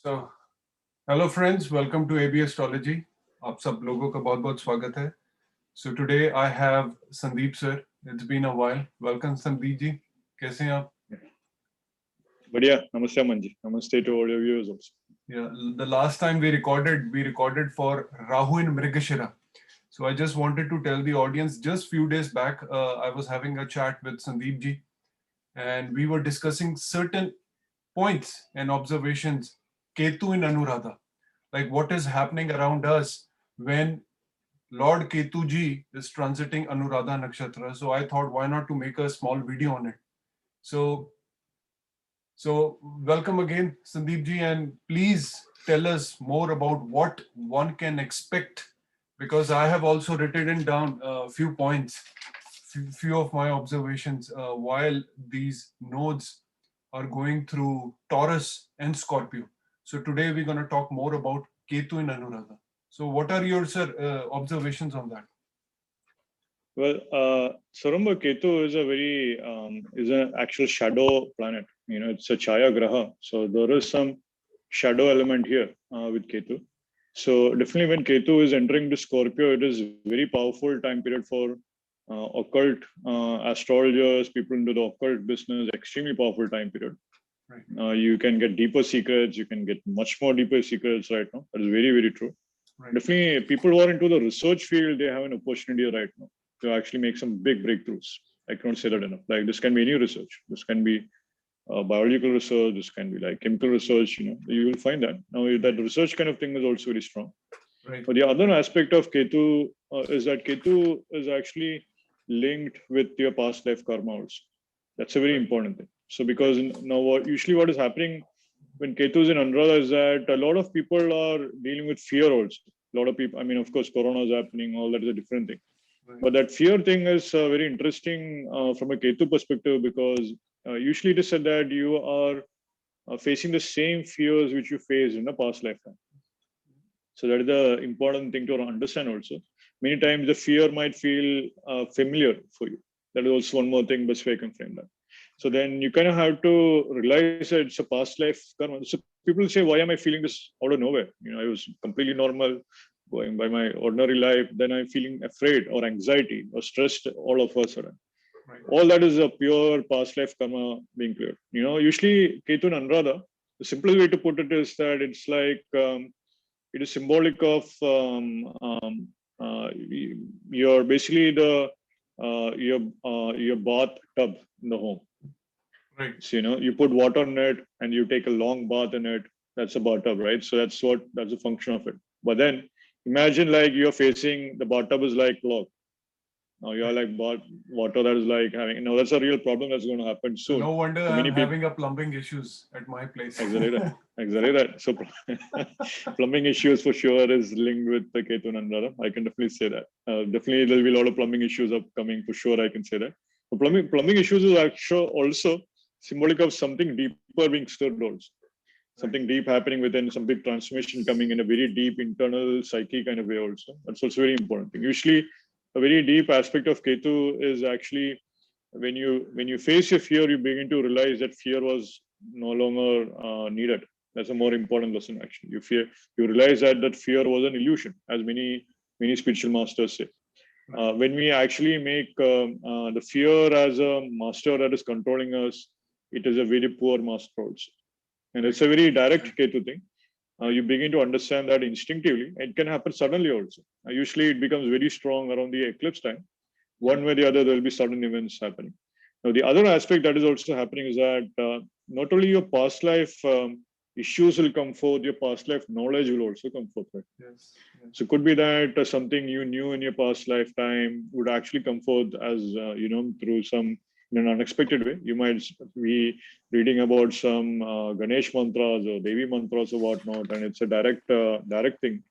So, hello friends, welcome to AB Astrology. आप सब लोगों का बहुत बहुत स्वागत है. So today I have Sandeep sir. It's been a while. Welcome Sandeep ji. कैसे हैं आप? बढ़िया. Namaste Aman ji. Namaste to all your viewers also. Yeah, the last time we recorded for Rahu in Mrigashira. So I just wanted to tell the audience, just few days back, I was having a chat with Sandeep ji, and we were discussing certain points and observations. Ketu in Anuradha, like what is happening around us when Lord Ketu ji is transiting Anuradha Nakshatra. So I thought, why not to make a small video on it? So welcome again, Sandeep ji, and please tell us more about what one can expect, because I have also written down a few points, few of my observations while these nodes are going through Taurus and Scorpio. So today we're going to talk more about Ketu in Anuradha. So what are your observations on that? Well, Saramba Ketu is an actual shadow planet. You know, it's a Chaya Graha. So there is some shadow element here with Ketu. So definitely when Ketu is entering the Scorpio, it is very powerful time period for occult astrologers, people into the occult business, extremely powerful time period. Right. You can get deeper secrets, you can get much more deeper secrets right now. That is very, very true. Right. Definitely people who are into the research field, they have an opportunity right now to actually make some big breakthroughs. I can't say that enough. Like this can be any research. This can be biological research. This can be like chemical research. You know, you will find that. Now that research kind of thing is also very strong. Right. But the other aspect of Ketu is that Ketu is actually linked with your past life karma also. That's a very important thing. So because now what is happening when Ketu is in Anuradha is that a lot of people are dealing with fear also. A lot of people, I mean, of course, Corona is happening, all that is a different thing. Right. But that fear thing is very interesting from a Ketu perspective, because usually it is said that you are facing the same fears which you faced in the past lifetime. So that is the important thing to understand also. Many times the fear might feel familiar for you. That is also one more thing, best way I can frame that. So then you kind of have to realize that it's a past life karma. So people say, why am I feeling this out of nowhere? You know, I was completely normal, going by my ordinary life. Then I'm feeling afraid or anxiety or stressed all of a sudden. Right. All that is a pure past life karma being cleared. You know, usually Ketu and Anuradha, the simplest way to put it is that it's like, it is symbolic of your basically the your bath tub in the home. Right. So you know you put water in it and you take a long bath in it. That's a bathtub, right? So that's the function of it. But then imagine like you're facing the bathtub is like clogged. Now you're like water that is like having, you know, that's a real problem that's going to happen soon. No wonder So many I'm having a plumbing issues at my place. Exactly that. Exactly that. So plumbing issues for sure is linked with the Ketu and Anuradha. I can definitely say that. Definitely there'll be a lot of plumbing issues upcoming for sure. I can say that. But plumbing issues is actually also symbolic of something deeper being stirred also. Something deep happening within, some big transformation coming in a very deep internal psyche kind of way also. That's also very important thing. Usually a very deep aspect of Ketu is actually when you face your fear, you begin to realize that fear was no longer needed. That's a more important lesson actually. You realize that fear was an illusion, as many spiritual masters say. When we actually make the fear as a master that is controlling us, it is a very poor master also. And it's a very direct Ketu thing. You begin to understand that instinctively. It can happen suddenly also. Usually it becomes very strong around the eclipse time. One way or the other, there will be sudden events happening. Now, the other aspect that is also happening is that not only your past life issues will come forth, your past life knowledge will also come forth. Right? Yes. So it could be that something you knew in your past lifetime would actually come forth as, through some in an unexpected way. You might be reading about some Ganesh mantras or Devi mantras or whatnot, and it's a direct thing.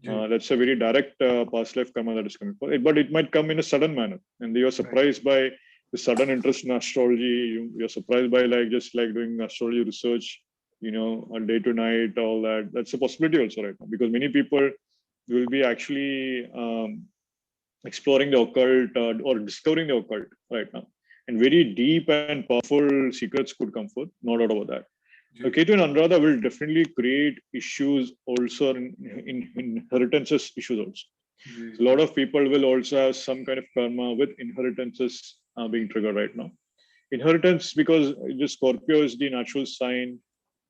That's a very direct past life karma that is coming forth. But it might come in a sudden manner, and you're surprised by the sudden interest in astrology. You're surprised by just doing astrology research, day to night, all that. That's a possibility also right now, because many people will be actually exploring the occult or discovering the occult right now. And very deep and powerful secrets could come forth, no doubt about that. Ketu and Anuradha will definitely create issues also in inheritances issues also. A lot of people will also have some kind of karma with inheritances being triggered right now. Inheritance, because the Scorpio is the natural sign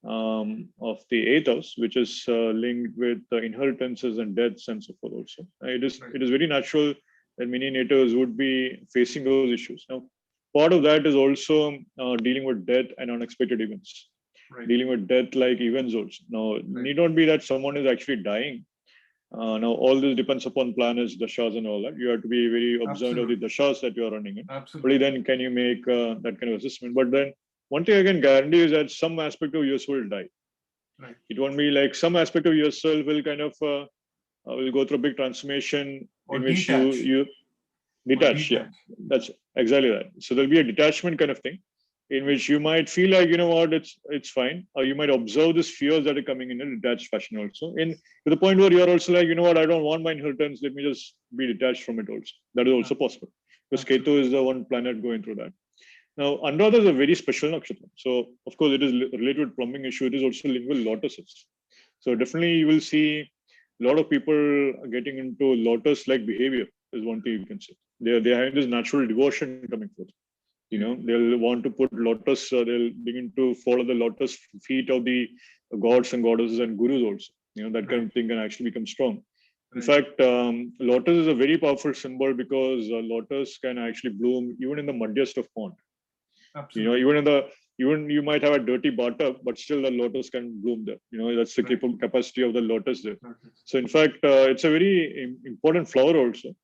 of the eighth house, which is linked with inheritances and deaths and so forth also. It is very natural that many natives would be facing those issues. Now, part of that is also dealing with death and unexpected events. Dealing with death like events also. Now, it need not be that someone is actually dying. Now, all this depends upon planets, dashas, and all that. You have to be very observant of the dashas that you are running in. Only then can you make that kind of assessment. But then, one thing I can guarantee is that some aspect of yourself will die. It won't be like some aspect of yourself will kind of will go through a big transformation in which you detach. Yeah, that's exactly that. So there'll be a detachment kind of thing, in which you might feel like, you know what, it's fine, or you might observe these fears that are coming in a detached fashion also, in to the point where you're also like, you know what, I don't want my inheritance, let me just be detached from it also. That is also possible, because Ketu is the one planet going through that. Now, Anuradha is a very special nakshatra, so of course it is related with plumbing issue. It is also linked with lotuses, so definitely you will see a lot of people getting into lotus like behavior is one thing you can say. They're having this natural devotion coming forth. They'll want to put lotus, they'll begin to follow the lotus feet of the gods and goddesses and gurus also. That kind of thing can actually become strong. In fact, lotus is a very powerful symbol, because lotus can actually bloom even in the muddiest of pond. Even you might have a dirty bathtub, but still the lotus can bloom there. That's the capacity of the lotus there. So in fact, it's a very important flower also.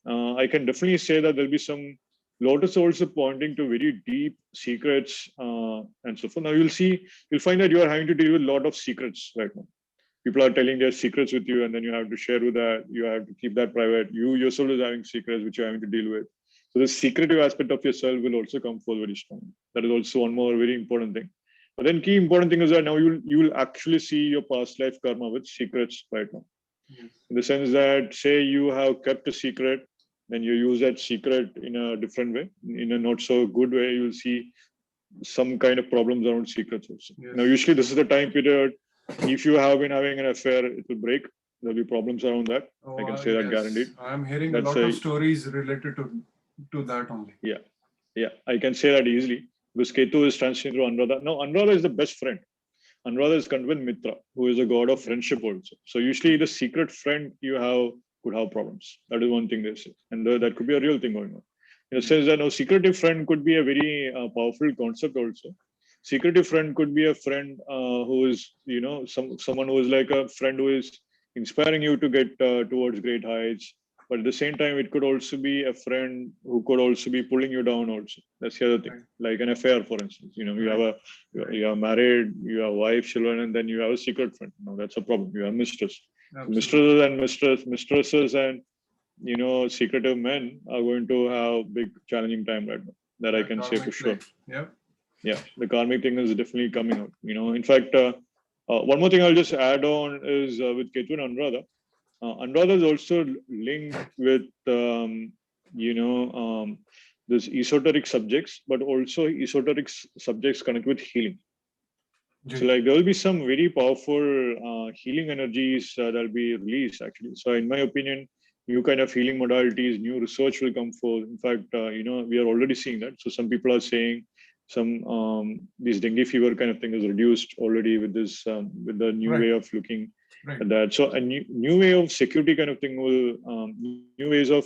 I can definitely say that there'll be some lotus also pointing to very deep secrets and so forth. Now you'll find that you are having to deal with a lot of secrets right now. People are telling their secrets with you, and then you have to share with that. You have to keep that private. You yourself is having secrets which you're having to deal with. So the secretive aspect of yourself will also come forth very strong. That is also one more very important thing. But then key important thing is that now you will actually see your past life karma with secrets right now. In the sense that, say you have kept a secret, then you use that secret in a different way, in a not so good way, you'll see some kind of problems around secrets also. Now, usually this is the time period, if you have been having an affair, it will break. There'll be problems around that. I can say that guaranteed. I'm hearing a lot of stories related to that only. Yeah, I can say that easily, because Ketu is transiting through Anuradha. Now, Anuradha is the best friend. Anuradha is connected with Mitra, who is a god of friendship also. So usually the secret friend you have could have problems. That is one thing they say. And that could be a real thing going on. In the sense that now secretive friend could be a very powerful concept also. Secretive friend could be a friend who is, someone who is like a friend who is inspiring you to get towards great heights. But at the same time, it could also be a friend who could also be pulling you down also. That's the other thing. Like an affair, for instance. You are married, you have wife, children, and then you have a secret friend. Now that's a problem. You have mistress. Mistresses and mistresses and secretive men are going to have big challenging time right now. That I can say for sure. Yeah, the karmic thing is definitely coming out. In fact, one more thing I'll just add on is with Ketu and Anuradha. Anuradha is also linked with this esoteric subjects, but also esoteric subjects connect with healing. So like there will be some very powerful healing energies that will be released actually. So in my opinion, new kind of healing modalities, new research will come forth. In fact, we are already seeing that. So some people are saying some this dengue fever kind of thing is reduced already with this with the new way of looking at that. So a new way of security kind of thing will new ways of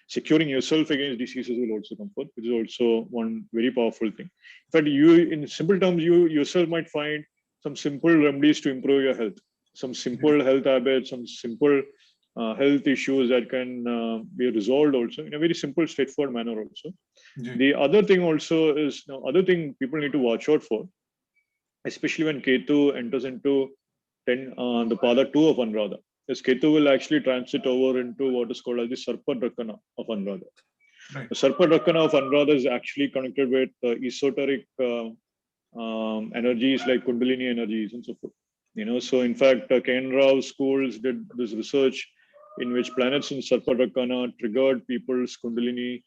securing yourself against diseases will also come forth, which is also one very powerful thing. In fact, in simple terms, you yourself might find some simple remedies to improve your health, some simple health habits, some simple health issues that can be resolved also in a very simple, straightforward manner also. The other thing also is, other thing people need to watch out for, especially when Ketu enters into the pada 2 of Anuradha. This Ketu will actually transit over into what is called as the Sarpa Drakana of Anuradha. The Sarpa Drakana of Anuradha is actually connected with esoteric energies like Kundalini energies and so forth. So in fact, Ken Rao schools did this research in which planets in Sarpa Drakana triggered people's Kundalini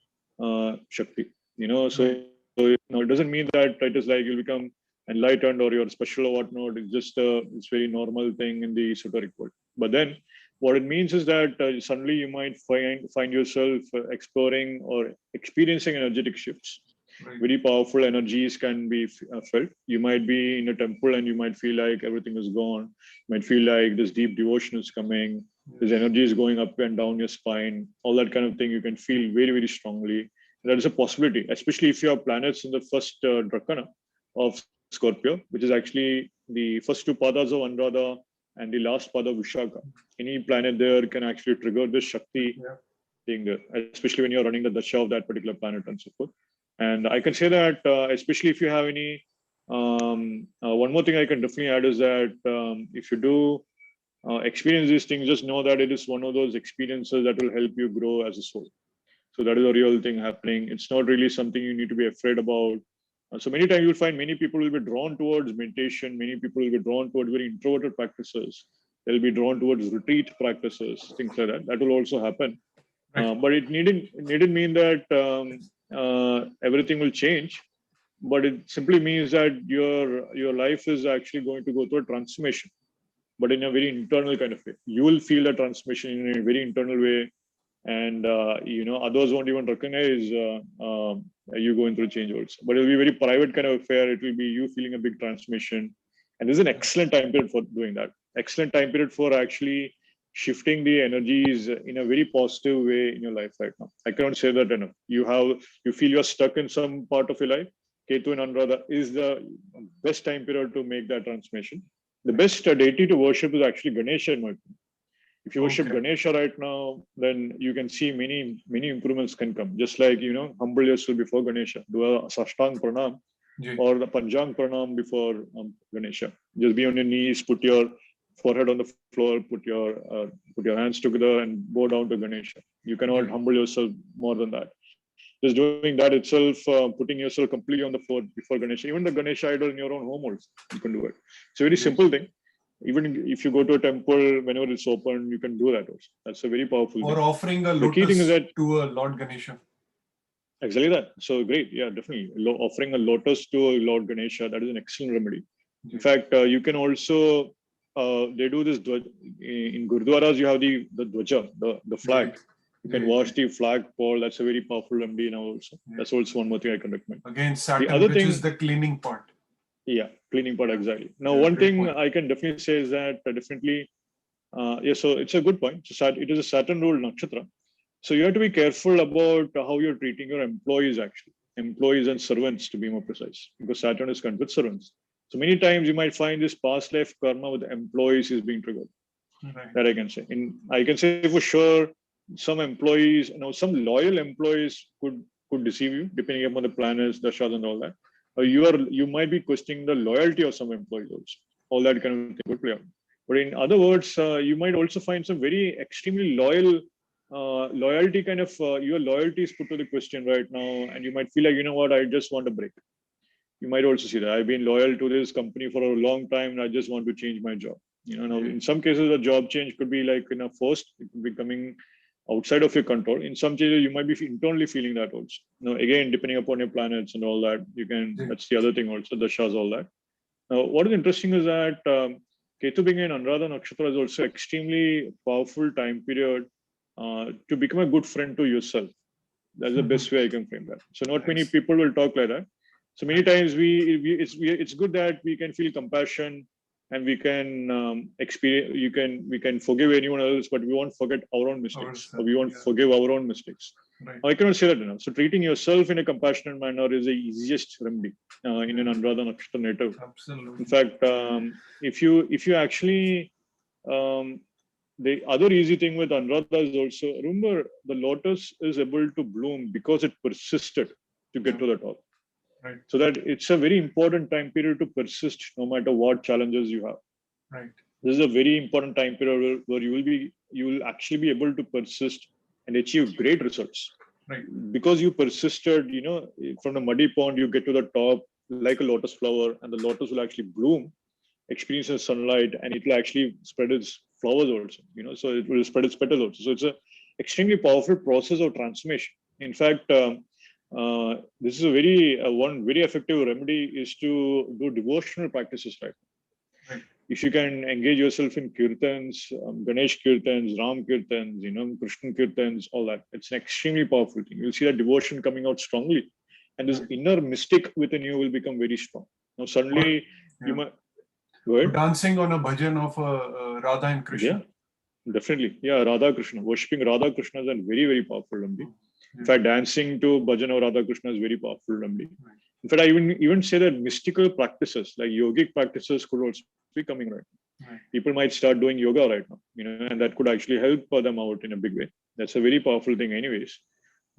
Shakti. So it doesn't mean that it is like you'll become enlightened or you're special or whatnot. It's just it's very normal thing in the esoteric world. But then what it means is that suddenly you might find yourself exploring or experiencing energetic shifts. Right. Very powerful energies can be felt. You might be in a temple and you might feel like everything is gone. You might feel like this deep devotion is coming. This energy is going up and down your spine. All that kind of thing you can feel very, very strongly. That is a possibility, especially if you have planets in the first Drakana of Scorpio, which is actually the first two padas of Anuradha and the last pada of Vishaka. Any planet there can actually trigger this Shakti thing there, especially when you're running the dasha of that particular planet and so forth. And I can say that, especially if you have any, one more thing I can definitely add is that if you do experience these things, just know that it is one of those experiences that will help you grow as a soul. So that is a real thing happening. It's not really something you need to be afraid about. So many times you'll find many people will be drawn towards meditation. Many people will be drawn towards very introverted practices. They'll be drawn towards retreat practices, things like that. That will also happen. But it needn't mean that everything will change. But it simply means that your life is actually going to go through a transformation, but in a very internal kind of way. You will feel the transformation in a very internal way, and others won't even recognize you going through change also. But it'll be a very private kind of affair. It will be you feeling a big transformation, and this is an excellent time period for doing that. Excellent time period for actually shifting the energies in a very positive way in your life right now. I cannot say that enough. You feel you're stuck in some part of your life. Ketu and Anuradha is the best time period to make that transformation. The best deity to worship is actually Ganesha, in my opinion. If you worship Ganesha right now, then you can see many improvements can come. Just like, humble yourself before Ganesha. Do a Sashtang Pranam or the Panjang Pranam before Ganesha. Just be on your knees, put your forehead on the floor, put your hands together and bow down to Ganesha. You cannot humble yourself more than that. Just doing that itself, putting yourself completely on the floor before Ganesha. Even the Ganesha idol in your own home also, you can do it. It's a very simple thing. Even if you go to a temple, whenever it's open, you can do that also. That's a very powerful thing. Or offering a lotus to a Lord Ganesha. Exactly that. So great. Yeah, definitely. Offering a lotus to a Lord Ganesha, that is an excellent remedy. In fact, you can also, they do this in Gurdwaras, you have the dwaja, the flag. You can wash the flag pole. That's a very powerful remedy now also. That's also one more thing I can recommend. Again, Saturn, which is the cleaning part. Yeah, cleaning part, exactly. Now, one thing I can definitely say is that definitely, so it's a good point. It is a Saturn ruled nakshatra. So you have to be careful about how you're treating your employees, actually. Employees and servants, to be more precise, because Saturn is connected with servants. So many times you might find this past life karma with employees is being triggered. That I can say. I can say for sure, some employees, some loyal employees could deceive you, depending upon the planets, the dashas and all that. You might be questioning the loyalty of some employees also. All that kind of thing would play out. But in other words, you might also find some very extremely loyalty kind of, your loyalty is put to the question right now, and you might feel like, what, I just want a break. You might also see that I've been loyal to this company for a long time and I just want to change my job. Now in some cases, a job change could be like forced, it could be coming outside of your control. In some cases, you might be internally feeling that also. Again, depending upon your planets and all that, that's the other thing also, the dashas, all that. Now, what is interesting is that Ketu being in Anuradha Nakshatra is also extremely powerful time period to become a good friend to yourself. That's the best way I can frame that. So not many people will talk like that. So many times it's good that we can feel compassion and we can experience, we can forgive anyone else, but we won't forget our own mistakes, or we won't forgive our own mistakes. I cannot say that enough. So treating yourself in a compassionate manner is the easiest remedy in an Anuradha Nakshatra native. Absolutely. In fact, if you actually, the other easy thing with Anuradha is also, remember, the lotus is able to bloom because it persisted to get to the top. Right. So that it's a very important time period to persist no matter what challenges you have. Right. This is a very important time period where you will actually be able to persist and achieve great results. Right. Because you persisted, from the muddy pond, you get to the top like a lotus flower, and the lotus will actually bloom, experience the sunlight, and it will actually spread its flowers also, so it will spread its petals also. So it's a extremely powerful process of transformation. In fact, this is a very one very effective remedy is to do devotional practices, right? Right. If you can engage yourself in kirtans, Ganesh kirtans, Ram kirtans, Krishna kirtans, all that, it's an extremely powerful thing. You'll see that devotion coming out strongly, and this inner mystic within you will become very strong. Now suddenly you might go ahead. Dancing on a bhajan of Radha and Krishna. Yeah, definitely. Yeah, Radha Krishna. Worshipping Radha Krishna is a very, very powerful remedy. In fact, dancing to bhajan of Radha Krishna is very powerful remedy. In fact, I even say that mystical practices like yogic practices could also be coming right now. People might start doing yoga right now, and that could actually help them out in a big way. That's a very powerful thing, anyways.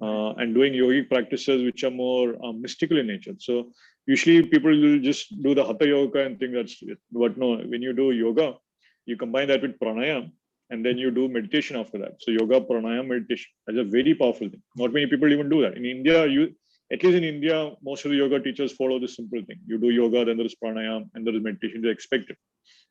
And doing yogic practices which are more mystical in nature. So usually people will just do the hatha yoga and think that's it. But no, when you do yoga, you combine that with pranayam, and then you do meditation after that. So yoga, pranayam, meditation. That's a very powerful thing. Not many people even do that. In India, at least in India, most of the yoga teachers follow this simple thing. You do yoga, then there is pranayam, and there is meditation. They expect it.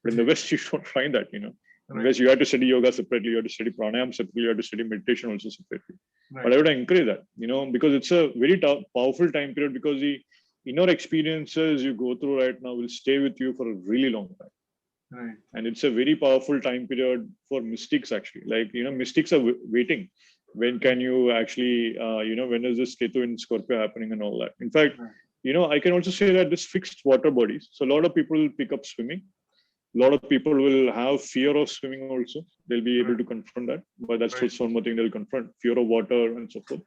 But in the West, you don't find that, In the West, you have to study yoga separately, you have to study pranayam separately, you have to study meditation also separately. But I would encourage that, because it's a very powerful time period, because the inner experiences you go through right now will stay with you for a really long time. Right. And it's a very powerful time period for mystics, actually. Like, mystics are waiting. When can you actually, when is this Ketu in Scorpio happening and all that? In fact, I can also say that this fixed water bodies. So a lot of people will pick up swimming. A lot of people will have fear of swimming also. They'll be able to confront that. But that's also one more thing they'll confront, fear of water and so forth.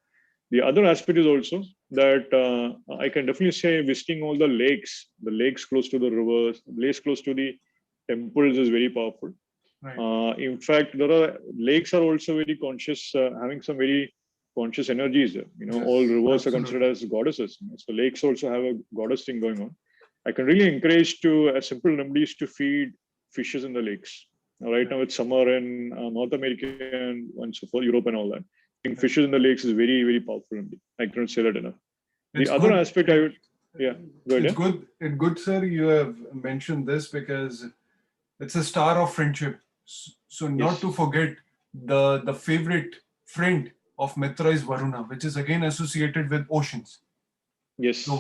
The other aspect is also that I can definitely say visiting all the lakes close to the rivers, lakes close to the temples is very powerful. In fact, there are lakes are also very conscious, having some very conscious energies there. All rivers are considered as goddesses. So lakes also have a goddess thing going on. I can really encourage to a simple remedies to feed fishes in the lakes. Right now it's summer in North America and so forth, Europe and all that. Feeding fishes in the lakes is very, very powerful remedy. I cannot say that enough. The other aspect I would, go ahead. It's good, sir. You have mentioned this because it's a star of friendship. So not to forget, the favorite friend of Mitra is Varuna, which is again associated with oceans. Yes. So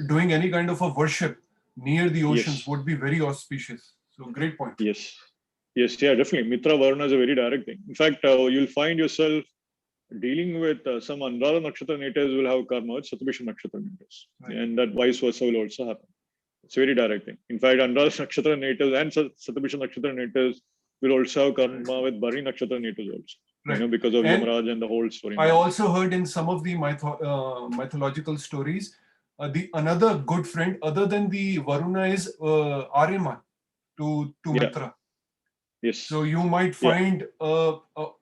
doing any kind of a worship near the oceans would be very auspicious. So great point. Yes, yeah, definitely. Mitra Varuna is a very direct thing. In fact, you'll find yourself dealing with some Anuradha Nakshatra natives will have karma with Satyabhisha Nakshatra natives. And that vice versa will also happen. It's a very direct thing. In fact, Anuradha Nakshatra natives and Satyabhisha Nakshatra natives will also have karma with Bari Nakshatra natives also. Because of Yamaraj and the whole story. I also heard in some of the mythological stories, the another good friend other than the Varuna is Aryaman to Mitra. Yes. So you might find a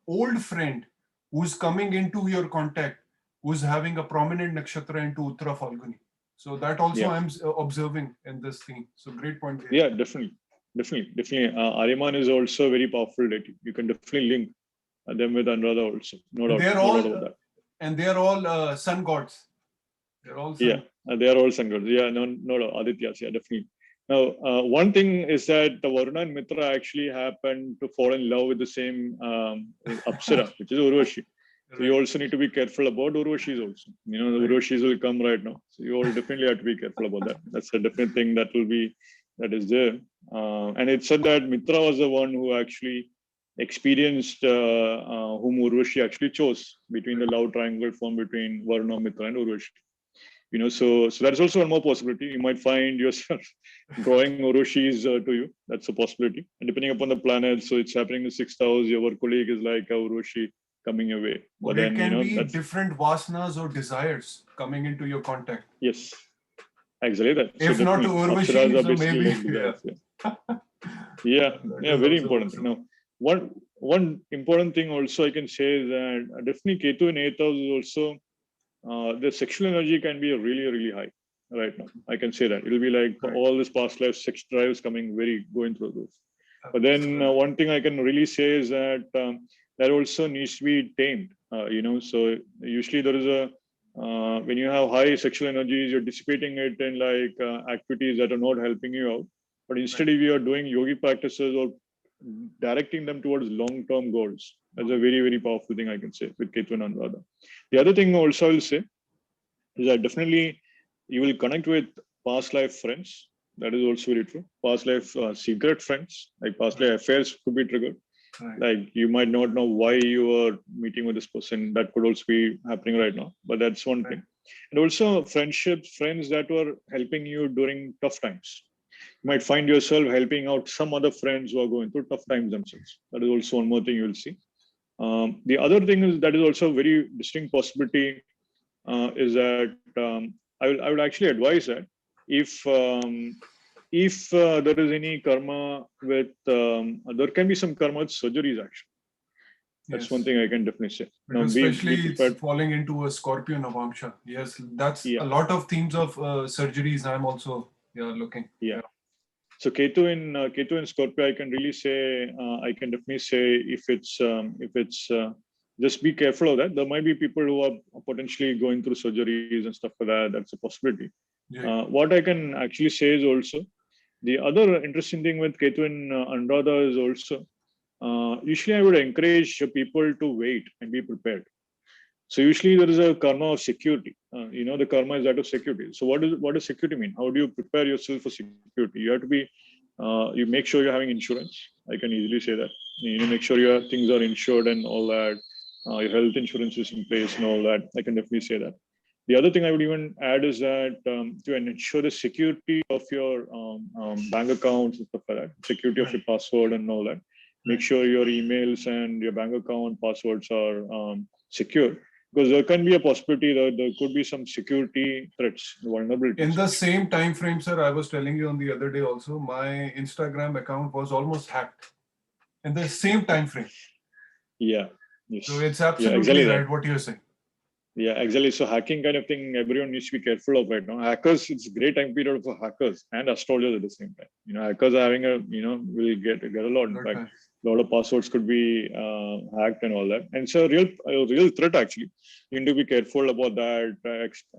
old friend who's coming into your contact, who's having a prominent nakshatra into Uttara Falguni. So that also I'm observing in this theme. So great point here. Yeah, definitely. Aryaman is also a very powerful deity. You can definitely link them with Anuradha also. No doubt about that. And they are all sun gods. They're all sun. They are all sun gods. Yeah, no doubt. Adityas, definitely. Now, one thing is that the Varuna and Mitra actually happened to fall in love with the same Apsara, which is Urvashi. So you also need to be careful about Urvashis also. The Urvashis will come right now. So you all definitely have to be careful about that. That's a different thing that is there. And it said that Mitra was the one who actually experienced whom Urvashi actually chose between the love triangle formed between Varuna, Mitra and Urvashi. So that's also one more possibility. You might find yourself drawing Oroshis to you. That's a possibility. And depending upon the planet, so it's happening in the 6th house, your colleague is like a Oroshi coming your way. But it can be different vasanas or desires coming into your contact. Yes, exactly that. If so not to Urvashi, so maybe. Very important. Now, one important thing also I can say is that definitely Ketu in 8th house is also the sexual energy can be really, really high right now. I can say that. It'll be like all this past life sex drives going through this. But then one thing I can really say is that that also needs to be tamed. So usually there is when you have high sexual energies, you're dissipating it in like activities that are not helping you out. But instead, if you are doing yogi practices or directing them towards long-term goals, that's a very, very powerful thing I can say with Ketu and Anuradha. The other thing also I will say is that definitely you will connect with past life friends. That is also very true. Past life secret friends, like past life affairs could be triggered. Right. Like you might not know why you are meeting with this person. That could also be happening right now. But that's one thing. And also friendships, friends that were helping you during tough times. You might find yourself helping out some other friends who are going through tough times themselves. That is also one more thing you will see. The other thing is that is also a very distinct possibility is that I would actually advise that if there is any karma with there can be some karma with surgeries actually. That's one thing I can definitely say. Now, Because be especially it's prepared. falling into a Scorpio Navamsha. Yes, that's Yeah. a lot of themes of surgeries I'm also looking. Yeah. So Ketu in Scorpio, I can really say I can definitely say if it's just be careful of that. There might be people who are potentially going through surgeries and stuff like that. That's a possibility. Yeah. What I can actually say is also the other interesting thing with Ketu in Anuradha is also usually I would encourage people to wait and be prepared. So usually there is a karma of security. The karma is that of security. So what does security mean? How do you prepare yourself for security? You have to be you make sure you're having insurance. I can easily say that. Make sure your things are insured and all that. Your health insurance is in place and all that. I can definitely say that. The other thing I would even add is that to ensure the security of your bank accounts and stuff like that, security of your password and all that. Make sure your emails and your bank account passwords are secure, because there can be a possibility that there could be some security threats, vulnerabilities. In the same time frame, sir, I was telling you on the other day also, my Instagram account was almost hacked. In the same time frame. Yeah. Yes. So it's absolutely exactly right that. what you're saying. Yeah, exactly. So hacking kind of thing, everyone needs to be careful of right now. Hackers, it's a great time period for hackers and astrologers at the same time. Hackers are having will get a lot. In fact, a lot of passwords could be hacked and all that. And it's a real threat actually. You need to be careful about that.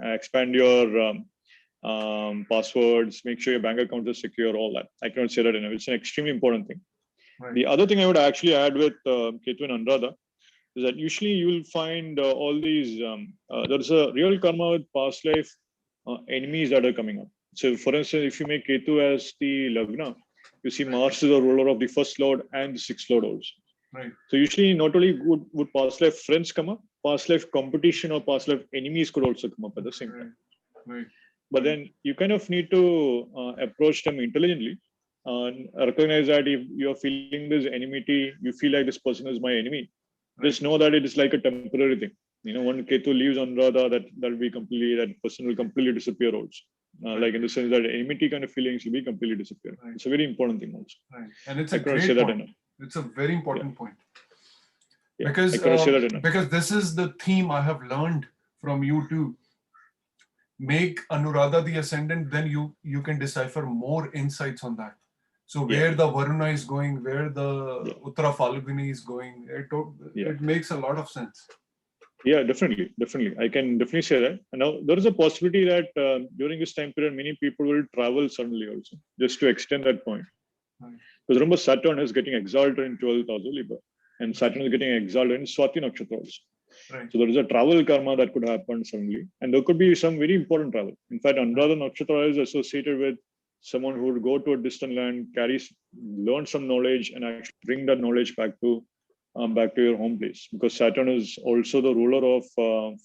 Expand your passwords. Make sure your bank account is secure. All that. I cannot say that enough. It's an extremely important thing. Right. The other thing I would actually add with Ketu and Anuradha is that usually you will find all these, there's a real karma with past life enemies that are coming up. So for instance, if you make Ketu as the Lagna, you see Mars is the ruler of the first lord and the sixth lord also. Right. So usually not only would past life friends come up, past life competition or past life enemies could also come up at the same time. Right. But then you kind of need to approach them intelligently. Recognize that if you're feeling this enmity, you feel like this person is my enemy. Just know that it is like a temporary thing. When Ketu leaves Anuradha, that person will completely disappear also. Like in the sense that enmity kind of feelings will be completely disappear. Right. It's a very important thing also. Right. And it's a great point. It's a very important point. Yeah. Because this is the theme I have learned from you too. Make Anuradha the ascendant, then you can decipher more insights on that. So where the Varuna is going, where the Uttara Falguni is going, it makes a lot of sense. Yeah, definitely. I can definitely say that. And now there is a possibility that during this time period, many people will travel suddenly also, just to extend that point. Right. Because remember, Saturn is getting exalted in 12th house of Libra, and Saturn is getting exalted in Swati Nakshatra also. Right. So there is a travel karma that could happen suddenly, and there could be some very important travel. In fact, Anuradha Nakshatra is associated with someone who would go to a distant land, learn some knowledge, and actually bring that knowledge back to your home place, because Saturn is also the ruler of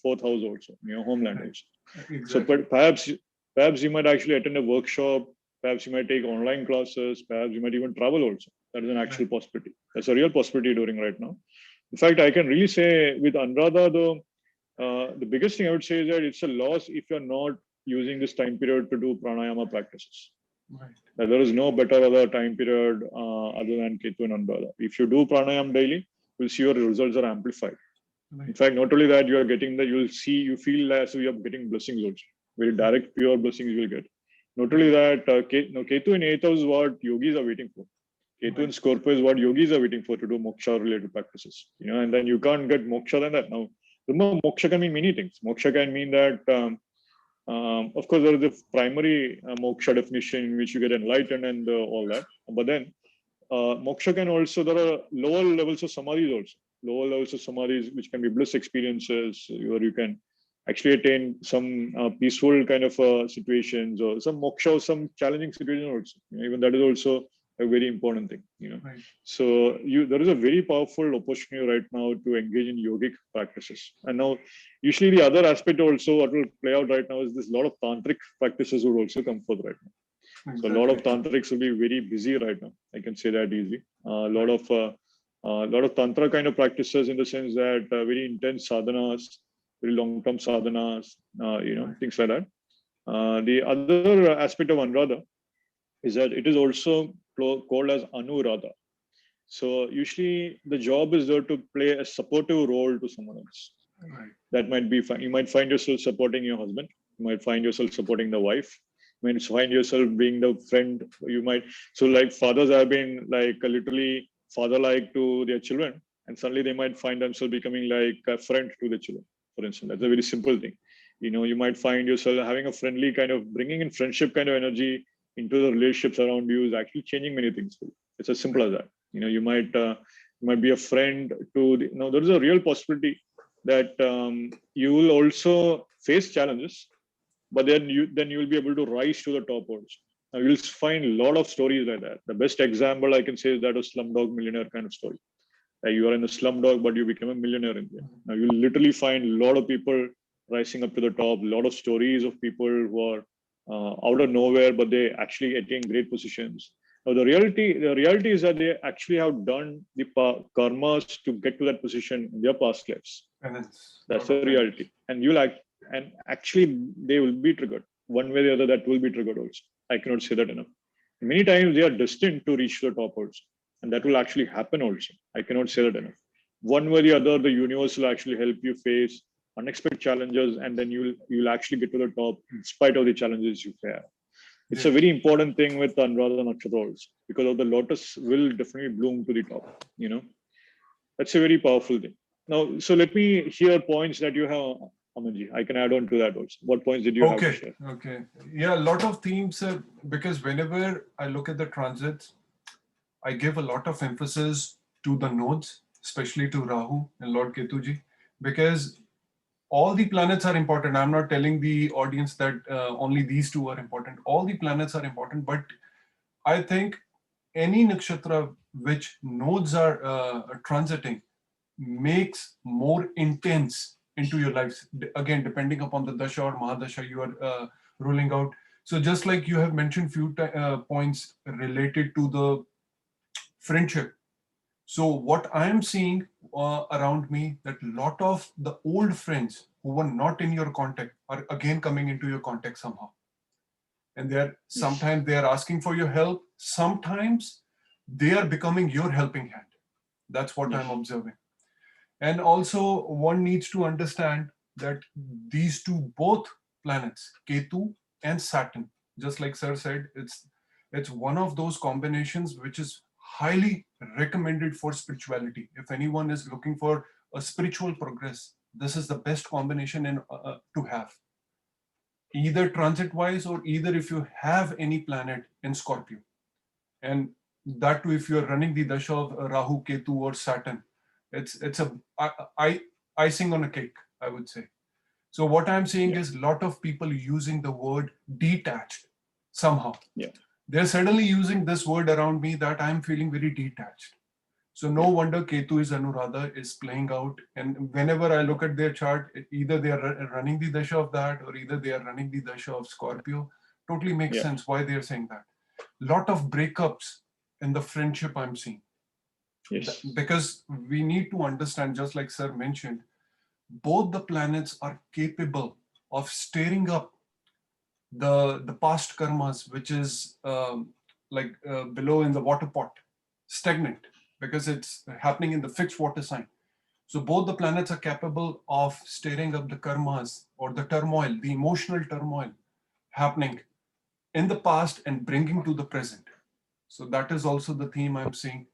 fourth house also, your homeland also. Exactly. So, but perhaps you might actually attend a workshop. Perhaps you might take online classes. Perhaps you might even travel also. That is an actual possibility. That's a real possibility during right now. In fact, I can really say with Anuradha, though, the biggest thing I would say is that it's a loss if you're not using this time period to do pranayama practices. Right. There is no better other time period other than Ketu and Anuradha. If you do pranayama daily, you'll see your results are amplified. Right. In fact, not only that, you are getting you feel as if you are getting blessings also. Very direct, pure blessings you will get. Not only that, Ketu in 8th house is what yogis are waiting for. Ketu in Scorpio is what yogis are waiting for to do moksha related practices. And then you can't get moksha than that. Now, remember, moksha can mean many things. Moksha can mean that, of course, there is the primary moksha definition in which you get enlightened and all that. But then, moksha can also, there are lower levels of samadhis also. Lower levels of samadhis, which can be bliss experiences, where you can actually attain some peaceful kind of situations, or some moksha, or some challenging situation also. Even that is also a very important thing. Right. So there is a very powerful opportunity right now to engage in yogic practices. And now, usually the other aspect also what will play out right now is this lot of tantric practices would also come forth right now. Exactly. So a lot of tantrics will be very busy right now. I can say that easily. A lot of tantra kind of practices, in the sense that very intense sadhanas, very long-term sadhanas, things like that. The other aspect of Anuradha is that it is also called as Anuradha. So usually the job is there to play a supportive role to someone else. Right. That might be fine. You might find yourself supporting your husband. You might find yourself supporting the wife. You might find yourself being the friend. So like fathers have been like literally father-like to their children, and suddenly they might find themselves becoming like a friend to the children, for instance. That's a very simple thing. You might find yourself having a friendly kind of, bringing in friendship kind of energy into the relationships around you is actually changing many things. It's as simple as that. You might be a friend to there is a real possibility that you will also face challenges, but then you will be able to rise to the top also. Now you'll find a lot of stories like that. The best example I can say is that of Slumdog Millionaire kind of story. Like you are in a slumdog, but you become a millionaire in there. Now you'll literally find a lot of people rising up to the top. A lot of stories of people who are out of nowhere, but they actually attain great positions. Now the reality is that they actually have done the karmas to get to that position in their past lives. That's the reality. And and actually they will be triggered one way or the other. That will be triggered also. I cannot say that enough. Many times they are destined to reach the top also, and that will actually happen also. I cannot say that enough. One way or the other, the universe will actually help you face unexpected challenges, and then you'll actually get to the top in spite of the challenges you face. It's a very important thing with Anuradha Nakshatra also, because of the Lotus will definitely bloom to the top. That's a very powerful thing. Now, so let me hear points that you have, Amanji. I can add on to that also. What points did you have to share? Okay. Yeah, a lot of themes, because whenever I look at the transits, I give a lot of emphasis to the nodes, especially to Rahu and Lord Ketuji, because all the planets are important. I'm not telling the audience that only these two are important. All the planets are important, but I think any nakshatra which nodes are transiting makes more intense into your lives. Again, depending upon the dasha or mahadasha you are ruling out. So just like you have mentioned few points related to the friendship. So what I am seeing around me, that lot of the old friends who were not in your contact are again coming into your contact somehow. And sometimes they are asking for your help. Sometimes they are becoming your helping hand. That's what I'm observing. And also one needs to understand that these two, both planets, Ketu and Saturn, just like Sir said, it's one of those combinations which is highly recommended for spirituality. If anyone is looking for a spiritual progress, this is the best combination to have. Either transit wise, or either if you have any planet in Scorpio. And that too, if you're running the dasha of Rahu, Ketu or Saturn, it's a icing on a cake, I would say. So what I'm seeing is a lot of people using the word detached somehow. They're suddenly using this word around me that I'm feeling very detached. So no wonder Ketu is Anuradha is playing out. And whenever I look at their chart, either they are running the dasha of that, or either they are running the dasha of Scorpio. Totally makes sense why they're saying that. Lot of breakups in the friendship I'm seeing. Because we need to understand, just like Sir mentioned, both the planets are capable of stirring up the past karmas, which is below in the water pot, stagnant, because it's happening in the fixed water sign. So both the planets are capable of stirring up the karmas or the turmoil, the emotional turmoil happening in the past and bringing to the present. So that is also the theme I'm seeing.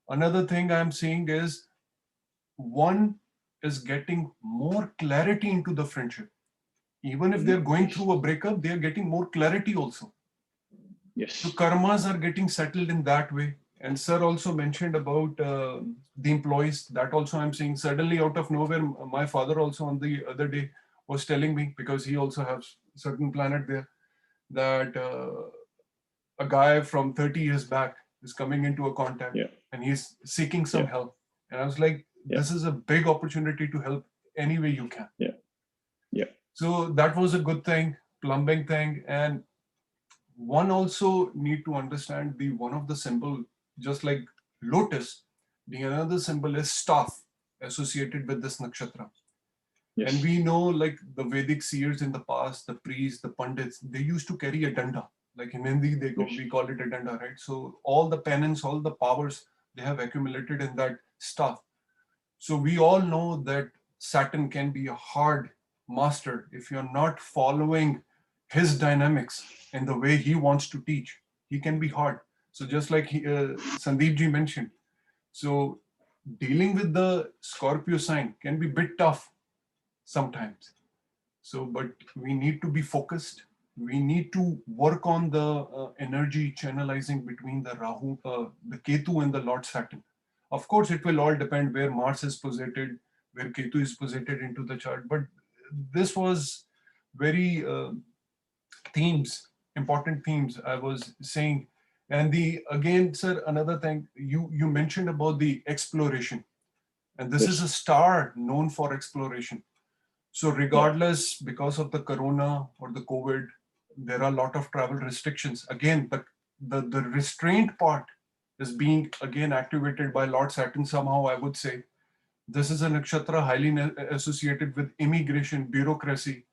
Another thing I'm seeing is one is getting more clarity into the friendship. Even if they're going through a breakup, they're getting more clarity also. So karmas are getting settled in that way. And Sir also mentioned about the employees. That also I'm seeing suddenly out of nowhere. My father also on the other day was telling me, because he also has certain planet there, that a guy from 30 years back is coming into a contact and he's seeking some help. And I was like, this is a big opportunity to help any way you can. So that was a good thing, plumbing thing. And one also need to understand the one of the symbol, just like Lotus, the another symbol is staff associated with this nakshatra. And we know, like the Vedic seers in the past, the priests, the pandits, they used to carry a danda. Like in Hindi, we call it a danda, right? So all the penance, all the powers, they have accumulated in that staff. So we all know that Saturn can be a hard master if you're not following his dynamics and the way he wants to teach. He can be hard. So just like Sandeep ji mentioned, so dealing with the Scorpio sign can be a bit tough sometimes. So, but we need to be focused. We need to work on the energy channelizing between the Rahu, the Ketu and the Lord Saturn. Of course, it will all depend where Mars is posited, where Ketu is posited into the chart. But this was very important themes I was saying. And again, sir, another thing you mentioned about the exploration, and this is a star known for exploration. So regardless, because of the corona or the COVID, there are a lot of travel restrictions. Again, the restraint part is being again activated by Lord Saturn somehow, I would say. This is a nakshatra highly associated with immigration, bureaucracy.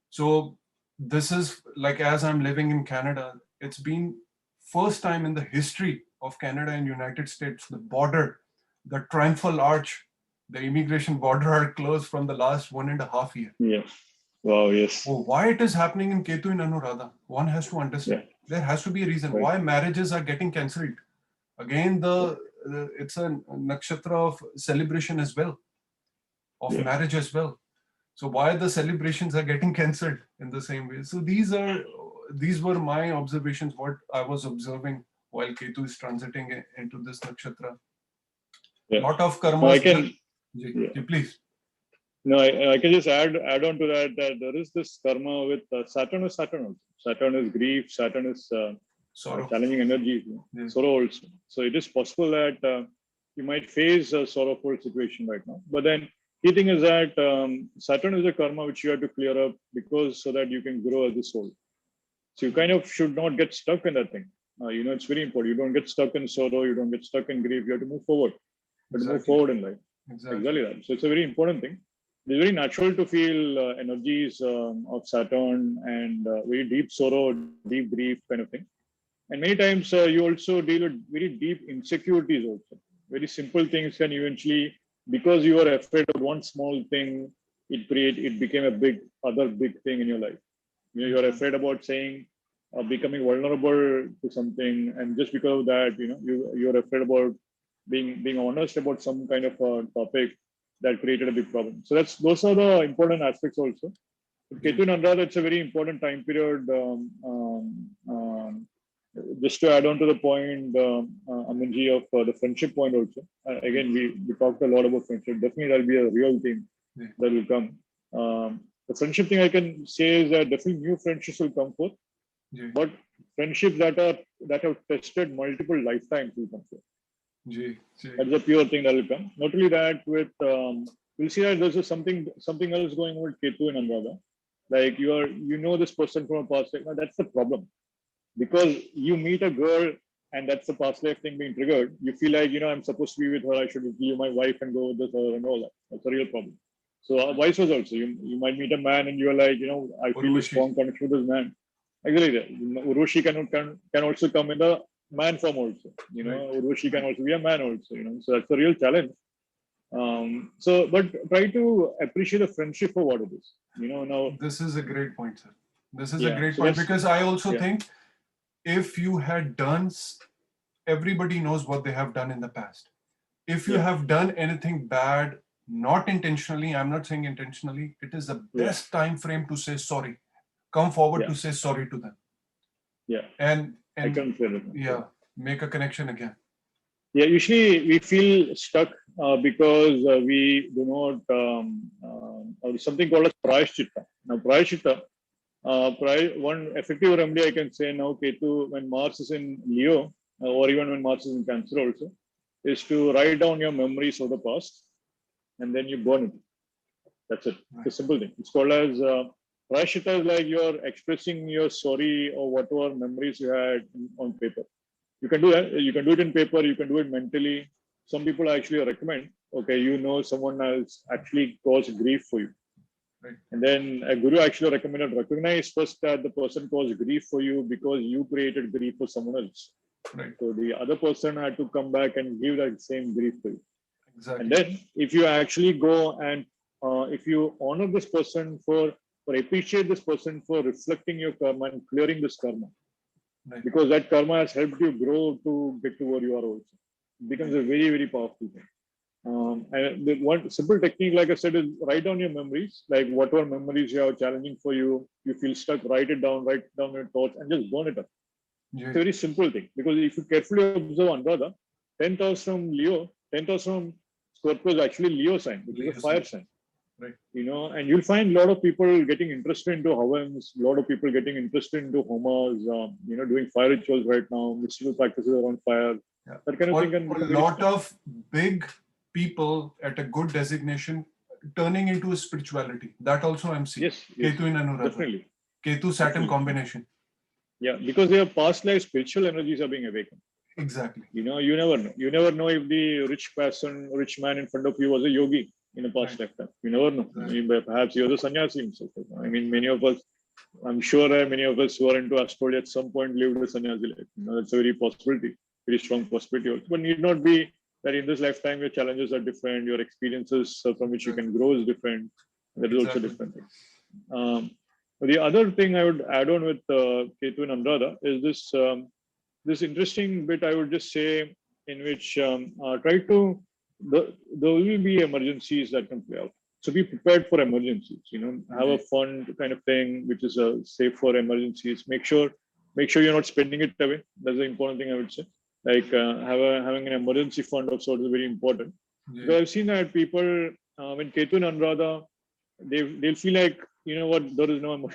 So this is like, as I'm living in Canada, it's been first time in the history of Canada and United States, the border, the triumphal arch, the immigration border are closed from the last 1.5 years. Yes. Wow, yes. Oh, why it is happening in Ketu and Anuradha? One has to understand. There has to be a reason why marriages are getting cancelled. Again, it's a nakshatra of celebration as well, of marriage as well. So why the celebrations are getting cancelled in the same way? So these were my observations, what I was observing while Ketu is transiting into this nakshatra. Lot of karmas. Please. No, I can just add on to that there is this karma with Saturn is Saturn also. Saturn is grief, Saturn is challenging energy, sorrow also. So it is possible that you might face a sorrowful situation right now. But then key thing is that Saturn is a karma which you have to clear up because so that you can grow as a soul. So you kind of should not get stuck in that thing. It's very important. You don't get stuck in sorrow. You don't get stuck in grief. You have to move forward. But move forward in life. Exactly that. So it's a very important thing. It's very natural to feel energies of Saturn and very deep sorrow, deep grief kind of thing. And many times you also deal with very deep insecurities also. Very simple things can eventually, because you are afraid of one small thing, it became a other big thing in your life. You're afraid about saying, becoming vulnerable to something, and just because of that, you're afraid about being honest about some kind of topic that created a big problem. So those are the important aspects also. With Ketu and Anuradha, it's a very important time period. Just to add on to the point, Amanji, of the friendship point also. Again, we talked a lot about friendship. Definitely, that'll be a real thing that will come. The friendship thing I can say is that definitely new friendships will come forth, but friendships that have tested multiple lifetimes will come forth. That's a pure thing that will come. Not only that, we'll see that there's something else going on with Ketu and Anuradha. Like this person from a past life. Now that's the problem, because you meet a girl and that's the past life thing being triggered. You feel like I'm supposed to be with her. I should be my wife and go with her and all that. That's a real problem. So vice versa also. You might meet a man and you're like, I feel a strong connection with this man. Exactly. Urushi can also come in the man form also. Urushi can also be a man also. So that's a real challenge. But try to appreciate the friendship for what it is. Now this is a great point, sir. This is a great point, because I also think if you had done, everybody knows what they have done in the past. If you have done anything bad, not intentionally, I'm not saying intentionally, it is the best time frame to say sorry. Come forward to say sorry to them. And I can feel it. Make a connection again. Usually we feel stuck because we do not something called as prayaschitta. Now, prayaschitta, one effective remedy I can say now, Ketu, when Mars is in Leo, or even when Mars is in Cancer also, is to write down your memories of the past and then you burn it. That's it. It's a simple thing. It's called as prayaschitta is like you're expressing your sorry or whatever memories you had on paper. You can do that. You can do it in paper. You can do it mentally. Some people actually recommend, okay, someone else actually caused grief for you. Right. And then a guru actually recommended recognize first that the person caused grief for you because you created grief for someone else. Right. So the other person had to come back and give that same grief to you. Exactly. And then if you actually go and if you honor this person or appreciate this person for reflecting your karma and clearing this karma, right. because that karma has helped you grow to get to where you are also. It becomes a very, very powerful thing. And the one simple technique, like I said, is write down your memories, like whatever memories you have challenging for you, you feel stuck, write down your thoughts and just burn it up. Yeah. It's a very simple thing, because if you carefully observe Anuradha, 10th house from Leo, 10th house from Scorpio is actually Leo sign, which is a fire sign. Right. And you'll find a lot of people getting interested into havans, a lot of people getting interested into homas, doing fire rituals right now, mystical practices around fire. Yeah. That kind of thing can a lot of big people at a good designation turning into spirituality. That also I'm seeing. Yes, Ketu in Anuradha. Definitely. Ketu Saturn combination. Yeah, because their past life spiritual energies are being awakened. Exactly. You never know. You never know if the rich man in front of you was a yogi in a past lifetime. You never know. Exactly. I mean, perhaps he was a sannyasi himself. I mean, I'm sure many of us who are into astrology at some point lived a sannyasi life. That's a very strong possibility also. But need not be that in this lifetime your challenges are different, your experiences from which you can grow is different. That is also different thing. The other thing I would add on with Ketu and Anuradha is this interesting bit, I would just say, in which there will be emergencies that can play out. So be prepared for emergencies. Have a fund kind of thing, which is safe for emergencies. Make sure you're not spending it away. That's the important thing I would say. Like having an emergency fund of sorts is very important. Yeah. Because I've seen that people, when Ketu and Anuradha, they'll feel like, there is no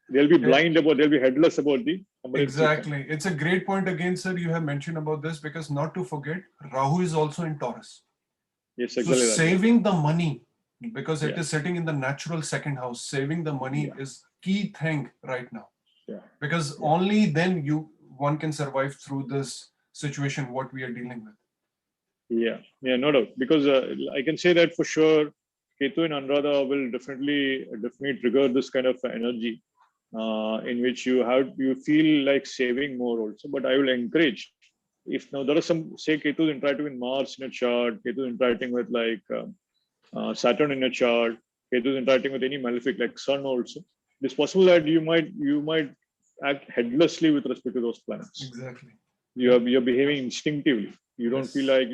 they'll be blind they'll be headless about the exactly. It's a great point again, sir. You have mentioned about this, because not to forget, Rahu is also in Taurus. Yes, exactly. So saving the money, because it is sitting in the natural second house, saving the money is key thing right now. Yeah. Because only then one can survive through this situation what we are dealing with. Yeah, no doubt. Because I can say that for sure, Ketu and Anuradha will definitely trigger this kind of energy in which you feel like saving more also. But I will encourage, if now there are some, say Ketu is interacting with Mars in a chart, Ketu is interacting with like Saturn in a chart, Ketu is interacting with any malefic like Sun also. It's possible that you might act headlessly with respect to those planets. Exactly. You're behaving instinctively. You don't feel like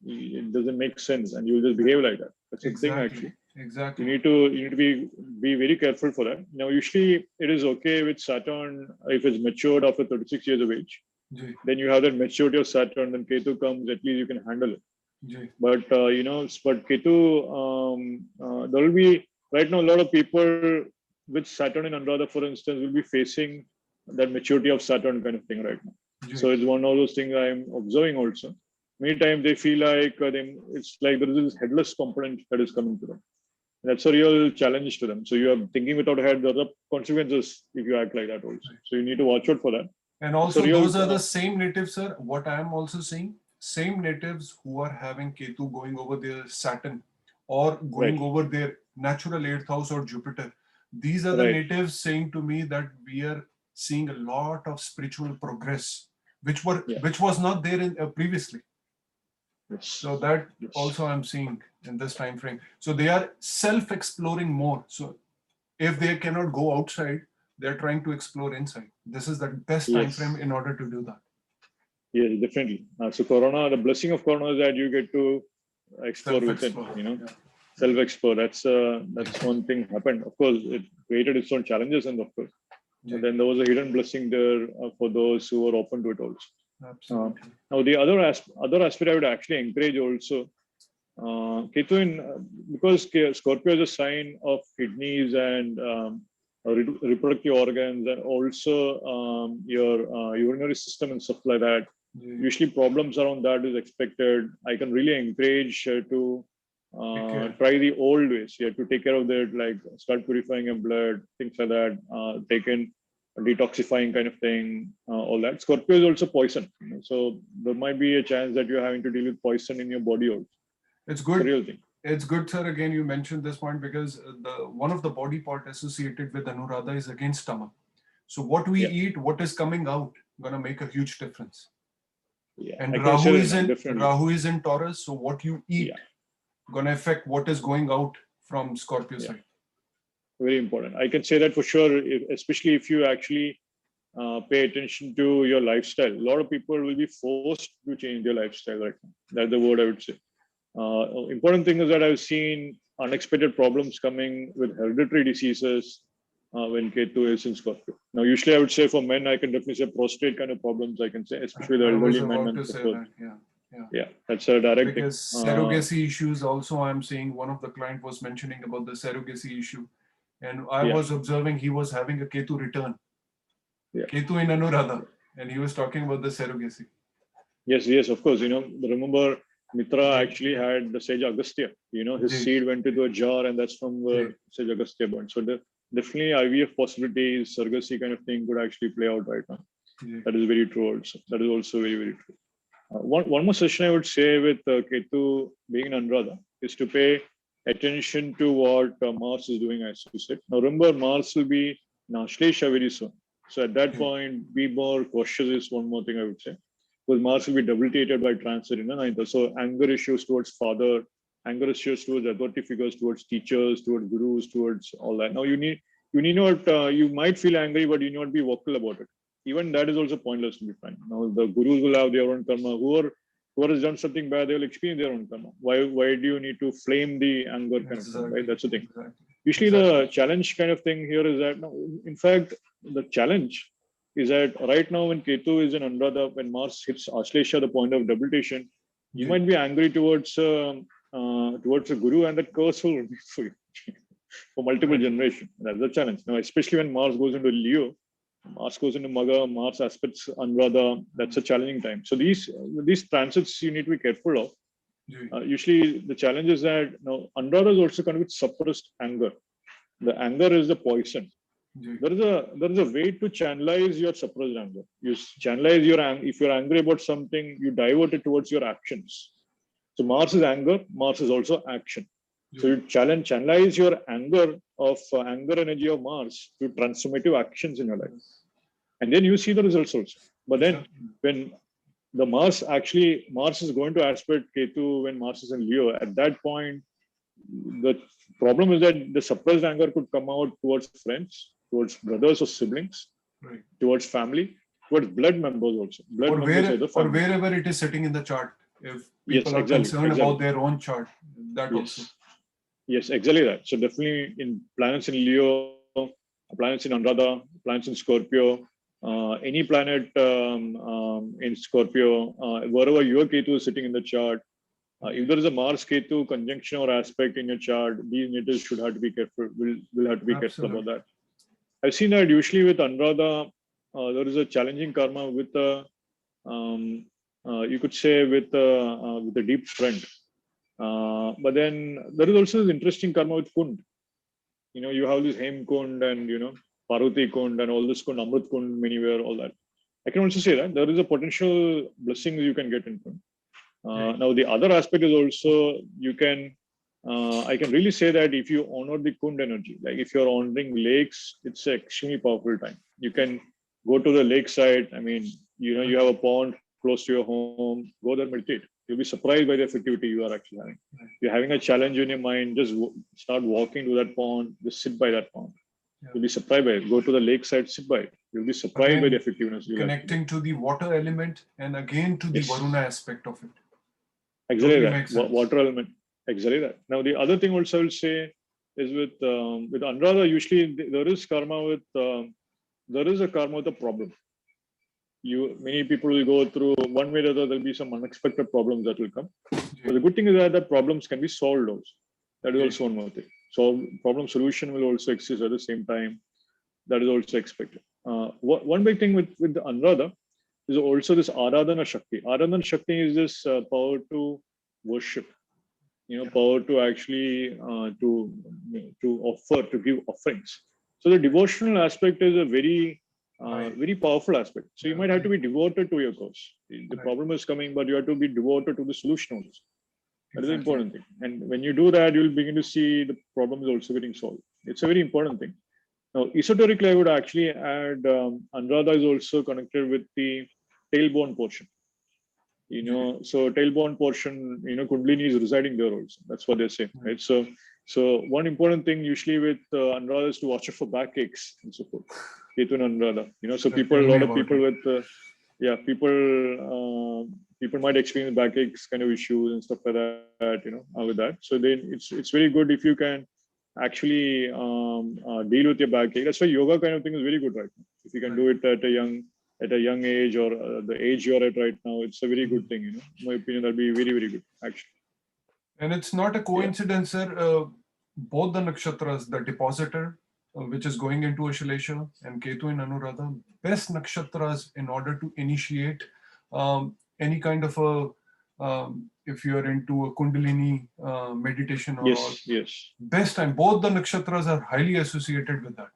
it doesn't make sense, and you'll just behave like that. That's the thing actually. Exactly. You need to be very careful for that. Now, usually it is okay with Saturn if it's matured after 36 years of age. Then you have that maturity of Saturn. Then Ketu comes, at least you can handle it. But but Ketu, there will be right now a lot of people with Saturn and Anuradha, for instance, will be facing that maturity of Saturn kind of thing right now. So it's one of those things I'm observing also. Many times they feel like it's like there is this headless component that is coming to them. That's a real challenge to them. So you are thinking without a head. There are consequences if you act like that also. So you need to watch out for that. And also those are the same natives, sir. What I am also seeing, same natives who are having Ketu going over their Saturn or going over their natural 8th house or Jupiter. These are the natives saying to me that we are seeing a lot of spiritual progress, which was not there in previously. So that also I'm seeing in this time frame. So they are self-exploring more. So if they cannot go outside, they're trying to explore inside. This is the best time frame in order to do that. Yes, definitely. So Corona, the blessing of Corona is that you get to explore within, self-explore. That's one thing happened. Of course, it created its own challenges, and of course, but then there was a hidden blessing there for those who were open to it also. Absolutely. Now, the other aspect I would actually encourage also Ketu because Scorpio is a sign of kidneys and reproductive organs, and also your urinary system and stuff like that. Usually problems around that is expected. I can really encourage to try the old ways. You have to take care of that, like start purifying your blood, things like that. Take in detoxifying kind of thing, all that. Scorpio is also poison, so there might be a chance that you're having to deal with poison in your body also. It's good. Real thing. It's good, sir. Again, you mentioned this point because one of the body part associated with Anuradha is again stomach. So what we eat, what is coming out, gonna make a huge difference. Yeah, and Rahu is in Taurus, so what you eat gonna affect what is going out from Scorpio side. Very important. I can say that for sure, especially if you actually pay attention to your lifestyle. A lot of people will be forced to change their lifestyle right now. That's the word I would say. Important thing is that I've seen unexpected problems coming with hereditary diseases when Ketu is in Scorpio. Now, usually I would say for men, I can definitely say prostate kind of problems, I can say, especially the elderly men. And so forth. Yeah, that's a direct because surrogacy issues also. I'm seeing one of the client was mentioning about the surrogacy issue, and I was observing he was having a Ketu return. Ketu in Anuradha, and he was talking about the surrogacy. Yes, of course. Remember Mitra actually had the sage Agastya. His seed went into a jar, and that's from where sage Agastya born. So definitely IVF possibilities, surrogacy kind of thing could actually play out right now. That is very true also. That is also very, very true. One more session I would say with Ketu being in Anuradha is to pay attention to what Mars is doing, as you said. Now remember, Mars will be in Ashlesha very soon. So at that point, be more cautious is one more thing I would say. Because Mars will be debilitated by transit in the ninth. So anger issues towards father, anger issues towards authority figures, towards teachers, towards gurus, towards all that. Now you need not, you might feel angry, but you need not be vocal about it. Even that is also pointless, to be frank. Now the gurus will have their own karma. Whoever has done something bad, they will experience their own karma. Why do you need to flame the anger kind of thing, right? That's the thing. Usually the challenge kind of thing here is that, no, in fact, the challenge is that right now when Ketu is in Anuradha, when Mars hits Ashlesha, the point of debilitation, you might be angry towards a guru, and that curse will remain for you for multiple generations. That's the challenge. Now, especially when Mars goes into Leo, Mars goes into Maga, Mars aspects Anuradha, that's a challenging time. So these transits you need to be careful of. Usually the challenge is that now Anuradha is also kind of with suppressed anger. The anger is the poison. There is a way to channelize your suppressed anger. You channelize your anger. If you're angry about something, you divert it towards your actions. So Mars is anger. Mars is also action. So you channelize your anger energy of Mars to transformative actions in your life, and then you see the results also. But then when the Mars is going to aspect Ketu when Mars is in Leo, at that point, the problem is that the suppressed anger could come out towards friends, towards brothers or siblings, towards family, towards blood members also. Or wherever it is sitting in the chart. If people are concerned about their own chart, that also. Yes, exactly that. So definitely in planets in Leo, planets in Anuradha, planets in Scorpio, any planet in Scorpio, wherever your Ketu is sitting in the chart, if there is a Mars Ketu conjunction or aspect in your chart, these natives should have to be careful. Will have to be careful about that. I've seen that usually with Anuradha, there is a challenging karma with you could say with a deep friend. But then there is also this interesting karma with Kund. You have this Hem Kund and Parvati Kund and all this Kund, Amrit Kund, manywhere, all that. I can also say that there is a potential blessing you can get in Kund. Now the other aspect is also I can really say that if you honor the Kund energy, like if you're honoring lakes, it's an extremely powerful time. You can go to the lakeside. I mean, you have a pond close to your home, go there, meditate. You'll be surprised by the effectivity you are actually having. You're having a challenge in your mind, just start walking to that pond, just sit by that pond. You'll be surprised by it. Go to the lakeside, sit by it. You'll be surprised by the effectiveness. Connecting to the water element and again to the Varuna aspect of it. Exactly that. Water element. Exactly that. Now the other thing also I will say is with Anuradha, usually there is karma with a problem. many people will go through one way or the other. There'll be some unexpected problems that will come. But the good thing is that the problems can be solved also. That is also one more thing. So problem solution will also exist at the same time. That is also expected. One big thing with the Anuradha is also this Aradhana Shakti. Aradhana Shakti is this power to worship. Power to actually to give offerings. So the devotional aspect is a very powerful aspect. So you might have to be devoted to your cause. The problem is coming, but you have to be devoted to the solution also. That is the important thing. And when you do that, you'll begin to see the problem is also getting solved. It's a very important thing. Now, esoterically, I would actually add Anuradha is also connected with the tailbone portion. So tailbone portion, Kundalini is residing there also. That's what they say, right? So one important thing usually with Anuradha is to watch out for backaches and so forth. Ketu and Anuradha, so a lot of people with, people might experience backaches kind of issues and stuff like that, with that. So then it's very good if you can actually deal with your backache. That's why yoga kind of thing is very good right now. If you can do it at a young age or the age you're at right now, it's a very good thing. In my opinion, that'll be very, very good actually. And it's not a coincidence, sir. Both the nakshatras, the depositor, which is going into Ashlesha, and Ketu and Anuradha, best nakshatras in order to initiate any kind of if you are into a Kundalini meditation or best time. Both the nakshatras are highly associated with that.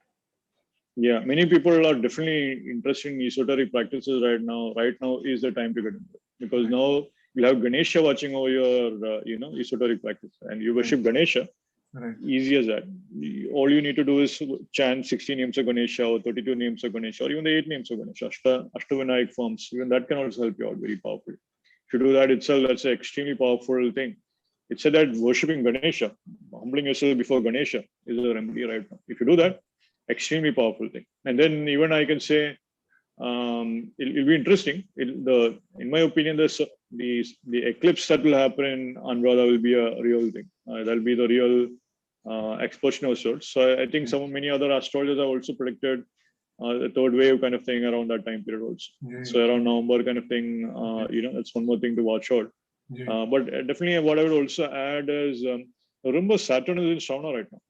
Yeah, many people are definitely interested in esoteric practices right now. Right now is the time to get into it, because now you'll have Ganesha watching over your, esoteric practice, and you worship Ganesha. Right. Easy as that. All you need to do is chant 16 names of Ganesha or 32 names of Ganesha or even the 8 names of Ganesha, Ashtavinayak forms. Even that can also help you out very powerfully. If you do that itself, that's an extremely powerful thing. It said that worshipping Ganesha, humbling yourself before Ganesha is a remedy right now. If you do that, extremely powerful thing. And then even I can say, it'll be interesting. In my opinion, the eclipse that will happen in Anuradha will be a real thing. That'll be the real explosion of sorts. So I think many other astrologers have also predicted the third wave kind of thing around that time period also. So around November kind of thing, that's one more thing to watch out. But definitely what I would also add is, remember Saturn is in Shravana right now.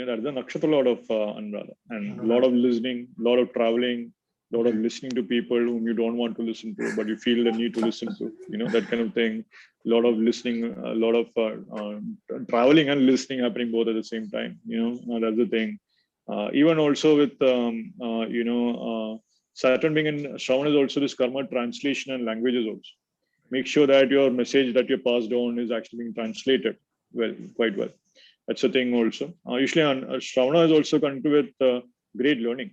That's the nakshatra lot of Anuradha, and a lot of listening, a lot of traveling, a lot of listening to people whom you don't want to listen to, but you feel the need to listen to, that kind of thing. A lot of listening, a lot of traveling and listening happening both at the same time. That's the thing. Even also with, Saturn being in Shravana is also this karma translation and languages also. Make sure that your message that you passed on is actually being translated quite well. That's a thing also. Usually Shravana is also connected with great learning.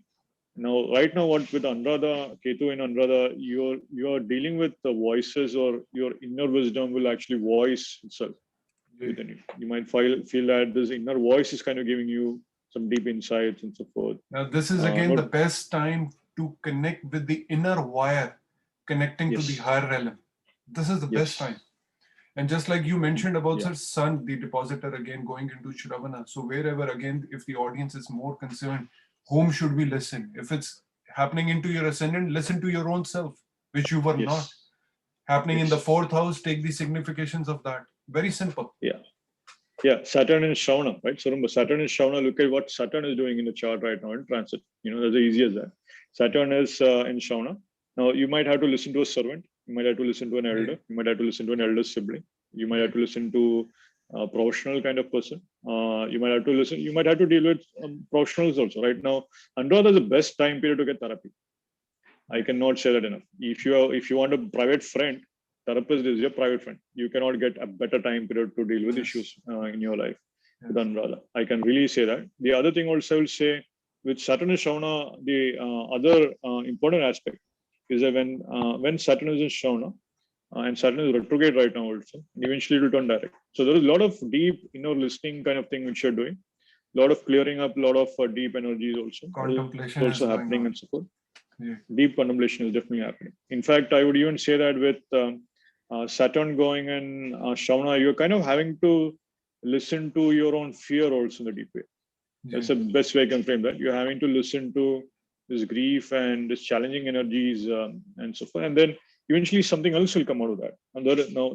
Now, right now, what with Anuradha, Ketu and Anuradha, you are dealing with the voices, or your inner wisdom will actually voice itself within you. You might feel that this inner voice is kind of giving you some deep insights and so forth. Now, this is again the best time to connect with the inner wire, connecting to the higher realm. This is the best time. And just like you mentioned about the sun, the depositor again going into Shravana. So wherever again, if the audience is more concerned, whom should we listen? If it's happening into your ascendant, listen to your own self, which you were not. Happening in the 4th house, take the significations of that. Very simple. Yeah, Saturn in Shravana, right? So remember, Saturn in Shravana, look at what Saturn is doing in the chart right now in transit. That's as easy as that. Saturn is in Shravana. Now, you might have to listen to a servant. You might have to listen to an elder. You might have to listen to an elder sibling. You might have to listen to a professional kind of person. You might have to deal with professionals also. Right now, Anuradha is the best time period to get therapy. I cannot say that enough. If you want a private friend, therapist is your private friend. You cannot get a better time period to deal with issues in your life with Anuradha. I can really say that. The other thing also I will say, with Saturn and Shravana, the other important aspect is that when Saturn is in Shravana, and Saturn is retrograde right now also, and eventually it will turn direct. So there is a lot of deep inner listening kind of thing which you're doing, a lot of clearing up, a lot of deep energies also. Contemplation also happening and so forth. Deep contemplation is definitely happening. In fact, I would even say that with Saturn going in Shravana, you're kind of having to listen to your own fear also in a deep way. That's the best way I can frame that. You're having to listen to this grief and this challenging energies and so forth. And then eventually something else will come out of that. And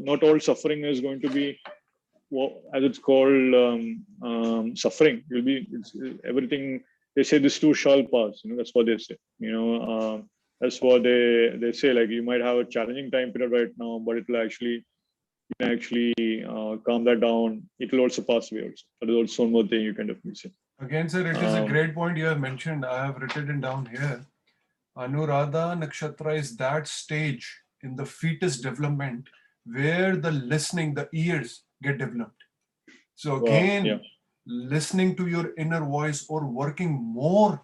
not all suffering is going to be, as it's called, suffering. Everything. They say this too shall pass. That's what they say. That's what they say. Like, you might have a challenging time period right now, but it will actually calm that down. It will also pass away. Also, that is also one more thing you can definitely say. Again, sir, it is a great point you have mentioned. I have written it down here. Anuradha Nakshatra is that stage in the fetus development where the listening, the ears get developed. So again, listening to your inner voice or working more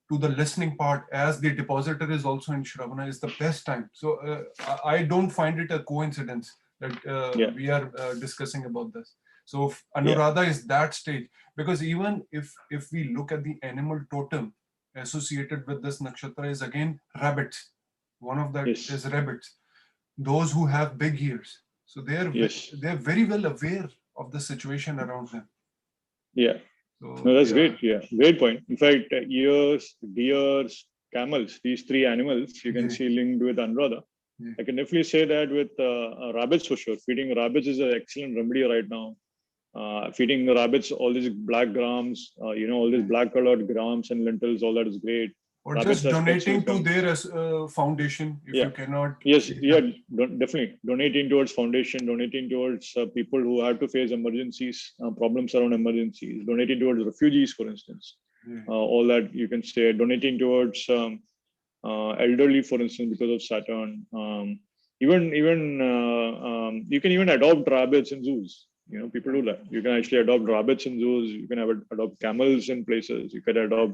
to the listening part, as the depositor is also in Shravana, is the best time. So I don't find it a coincidence that we are discussing about this. So Anuradha is that stage, because even if we look at the animal totem associated with this nakshatra is again rabbits. One of that is rabbits. Those who have big ears. So they're very well aware of the situation around them. Yeah. So, no, that's great. Yeah, great point. In fact, ears, deers, camels, these three animals you can see linked with Anuradha. I can definitely say that with rabbits for sure. Feeding rabbits is an excellent remedy right now. Feeding the rabbits all these black grams, all these black colored grams and lentils, all that is great. Or rabbits just donating to their foundation if you cannot. Yes, definitely. Donating towards foundation, donating towards people who have to face emergencies, problems around emergencies, donating towards refugees, for instance. All that you can say, donating towards elderly, for instance, because of Saturn. Even you can even adopt rabbits in zoos. People do that. You can actually adopt rabbits in zoos. You can adopt camels in places. You can adopt,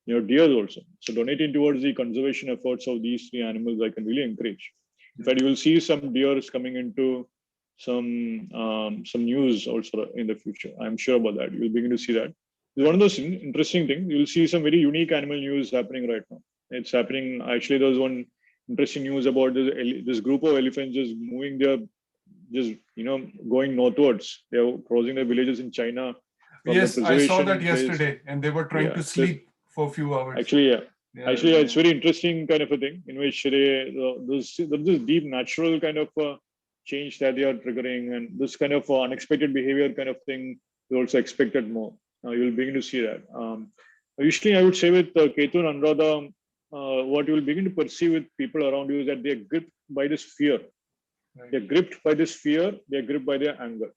deer also. So donating towards the conservation efforts of these three animals, I can really encourage. In fact, you will see some deers coming into some news also in the future. I'm sure about that. You'll begin to see that. It's one of those interesting things. You'll see some very unique animal news happening right now. It's happening. Actually, there's one interesting news about this group of elephants just moving their, going northwards. They're crossing the villages in China. Yes, I saw that yesterday, and they were trying to sleep for a few hours. Actually, it's very interesting kind of a thing in which there's this deep natural kind of change that they are triggering, and this kind of unexpected behavior kind of thing is also expected more. You'll begin to see that. Usually, I would say with Ketu and Anuradha, what you will begin to perceive with people around you is that they are gripped by this fear. Right. They're gripped by this fear. They're gripped by their anger.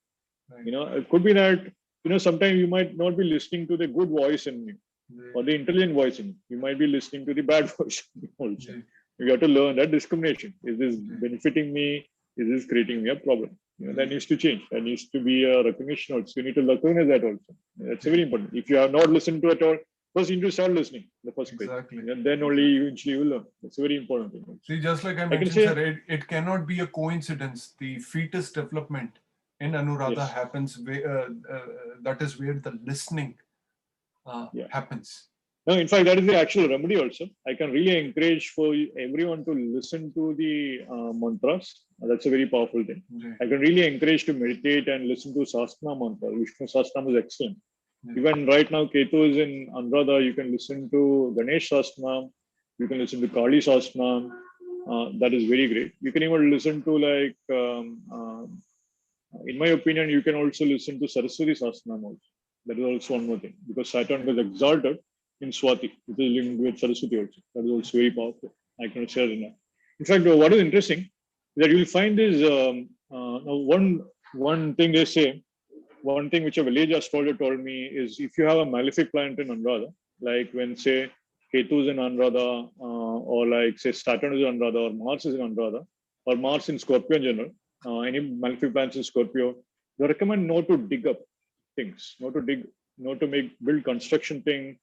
Right. It could be that, sometimes you might not be listening to the good voice in you or the intelligent voice in you. You might be listening to the bad voice also. You have to learn that discrimination. Is this benefiting me? Is this creating me a problem? That needs to change. That needs to be a recognition also. You need to recognize that also. That's very important. If you have not listened to it at all, first you need to start listening in the first place. And then only eventually you will learn. It's a very important thing. See, just like I mentioned, sir, it cannot be a coincidence. The fetus development in Anuradha happens, that is where the listening happens. No, in fact, that is the actual remedy also. I can really encourage for everyone to listen to the mantras. That's a very powerful thing. I can really encourage to meditate and listen to Sahasrama mantra. Vishnu Sahasrama is excellent. Even right now, Ketu is in Anuradha. You can listen to Ganesh Sahasrama. You can listen to Kali Sahasrama. That is very great. You can even listen to in my opinion, you can also listen to Saraswati Sahasrama also. That is also one more thing, because Saturn was exalted in Swati, which is linked with Saraswati also. That is also very powerful. I can share in that. In fact, what is interesting is that you will find this one thing they say. One thing which a village astrologer told me is, if you have a malefic planet in Anuradha, like when say Ketu is in Anuradha, or like say Saturn is in Anuradha, or Mars is in Anuradha, or Mars in Scorpio in general, any malefic planets in Scorpio, they recommend not to dig up things, not to build construction thing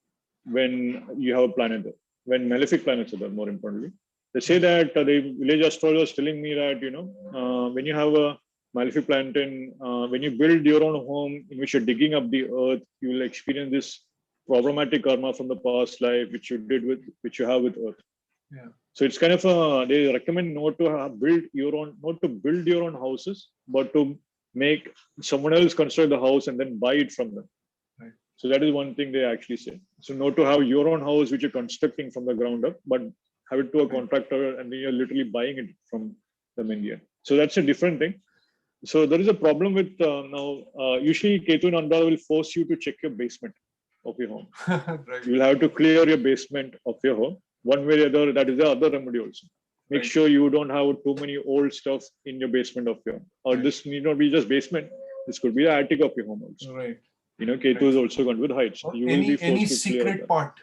when you have a planet there, when malefic planets are there, more importantly. They say that the village astrologer is telling me that, when you have a malefic planet in, when you build your own home in which you're digging up the earth, you will experience this problematic karma from the past life, which you have with earth. So it's kind of they recommend not to build your own houses, but to make someone else construct the house and then buy it from them. So that is one thing they actually say. So not to have your own house which you're constructing from the ground up, but have it to a contractor and then you're literally buying it from them India. So that's a different thing. So there is a problem with usually Ketu and Anuradha will force you to check your basement of your home. Right. You will have to clear your basement of your home one way or the other. That is the other remedy also. Make Right. sure you don't have too many old stuff in your basement of your home. Or this need not be just basement. This could be the attic of your home also. Right. Ketu is also gone with heights. Or You will be any forced to clear secret that. part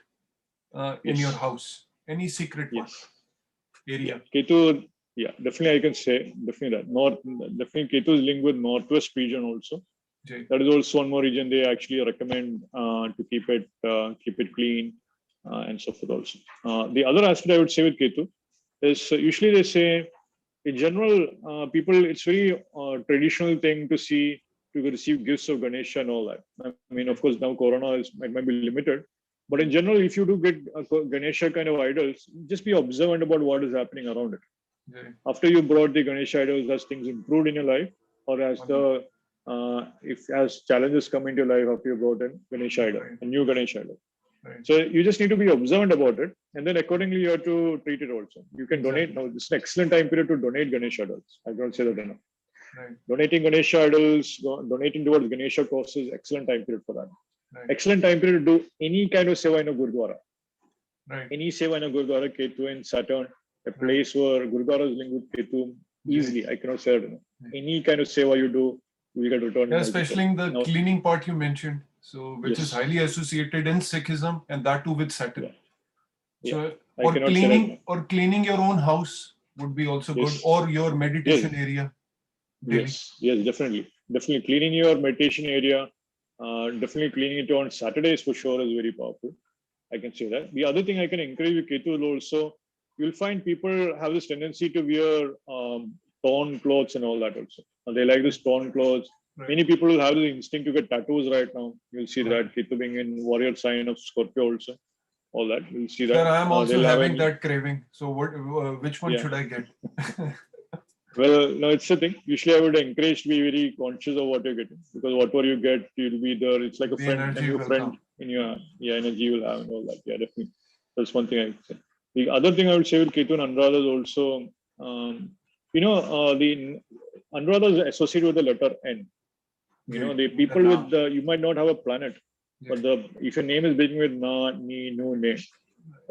in your Yes. house, any secret part area. Ketu, definitely I can say definitely that. Definitely Ketu is linked with northwest region also. Jay. That is also one more region they actually recommend to keep it clean and so forth also. The other aspect I would say with Ketu is usually they say in general people, it's very traditional thing to see to receive gifts of Ganesha and all that. I mean, of course now Corona might be limited, but in general if you do get Ganesha kind of idols, just be observant about what is happening around it. Jay. After you brought the Ganesha idols, has things improved in your life, or as as challenges come into your life after you brought in Ganesha idol, a new Ganesha idol. Right. So you just need to be observant about it, and then accordingly you have to treat it also. You can donate. Now this is an excellent time period to donate Ganesha idols. I don't say that enough. Right. Donating Ganesha idols, donating towards Ganesha causes, excellent time period for that. Right. Excellent time period to do any kind of seva in a Gurdwara. Right. Any seva in a Gurdwara, Ketu and Saturn, a place where Gurdwara is linked with Ketu, easily, I cannot say that. Any kind of seva you do, you get returned. Yeah, especially in the cleaning part you mentioned, so which is highly associated in Sikhism, and that too with Saturn. So or cleaning your own house would be also good, or your meditation area. Daily. Yes, definitely cleaning your meditation area. Definitely cleaning it on Saturdays for sure is very powerful. I can say that. The other thing I can encourage with Ketu also, you'll find people have this tendency to wear torn clothes and all that also. They like this torn clothes. Right. Many people will have the instinct to get tattoos right now. You'll see that Ketu being in warrior sign of Scorpio also. All that you'll see that. Sir, I am also having that craving. So which one should I get? Well, no, it's a thing. Usually, I would encourage to be very conscious of what you're getting, because whatever you get, you'll be there. It's like a friend, a new friend in your energy you'll have and all that. Yeah, definitely. That's one thing I would say. The other thing I would say with Ketu and Anuradha is also, the Anuradha is associated with the letter N. The people with you might not have a planet, but if your name is beginning with Na, Ni, Nu, Ne,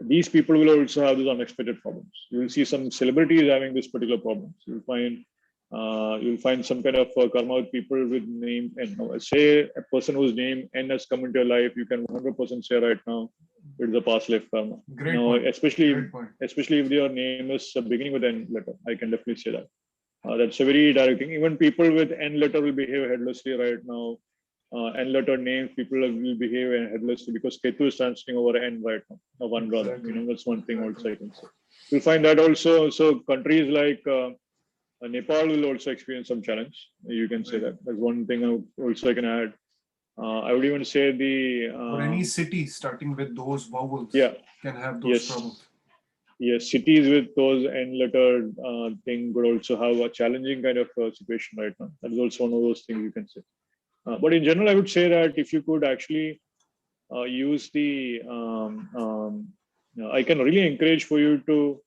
these people will also have these unexpected problems. You will see some celebrities having this particular problems. You'll find some kind of karma with people with name N. Now, say a person whose name N has come into your life, you can 100% say right now it's a past life karma. Great point. Especially if your name is beginning with N letter, I can definitely say that. That's a very direct thing. Even people with N letter will behave headlessly right now. N letter names, people will behave headlessly because Ketu is transiting over N right now of Anuradha. That's one thing also I can say. You'll find that also. So countries like Nepal will also experience some challenge. You can say that. That's one thing also I can add. I would even say or any city starting with those vowels can have those troubles. Yes, cities with those N letter thing would also have a challenging kind of situation right now. That is also one of those things you can say. But in general, I would say that if you could actually use the, I can really encourage for you to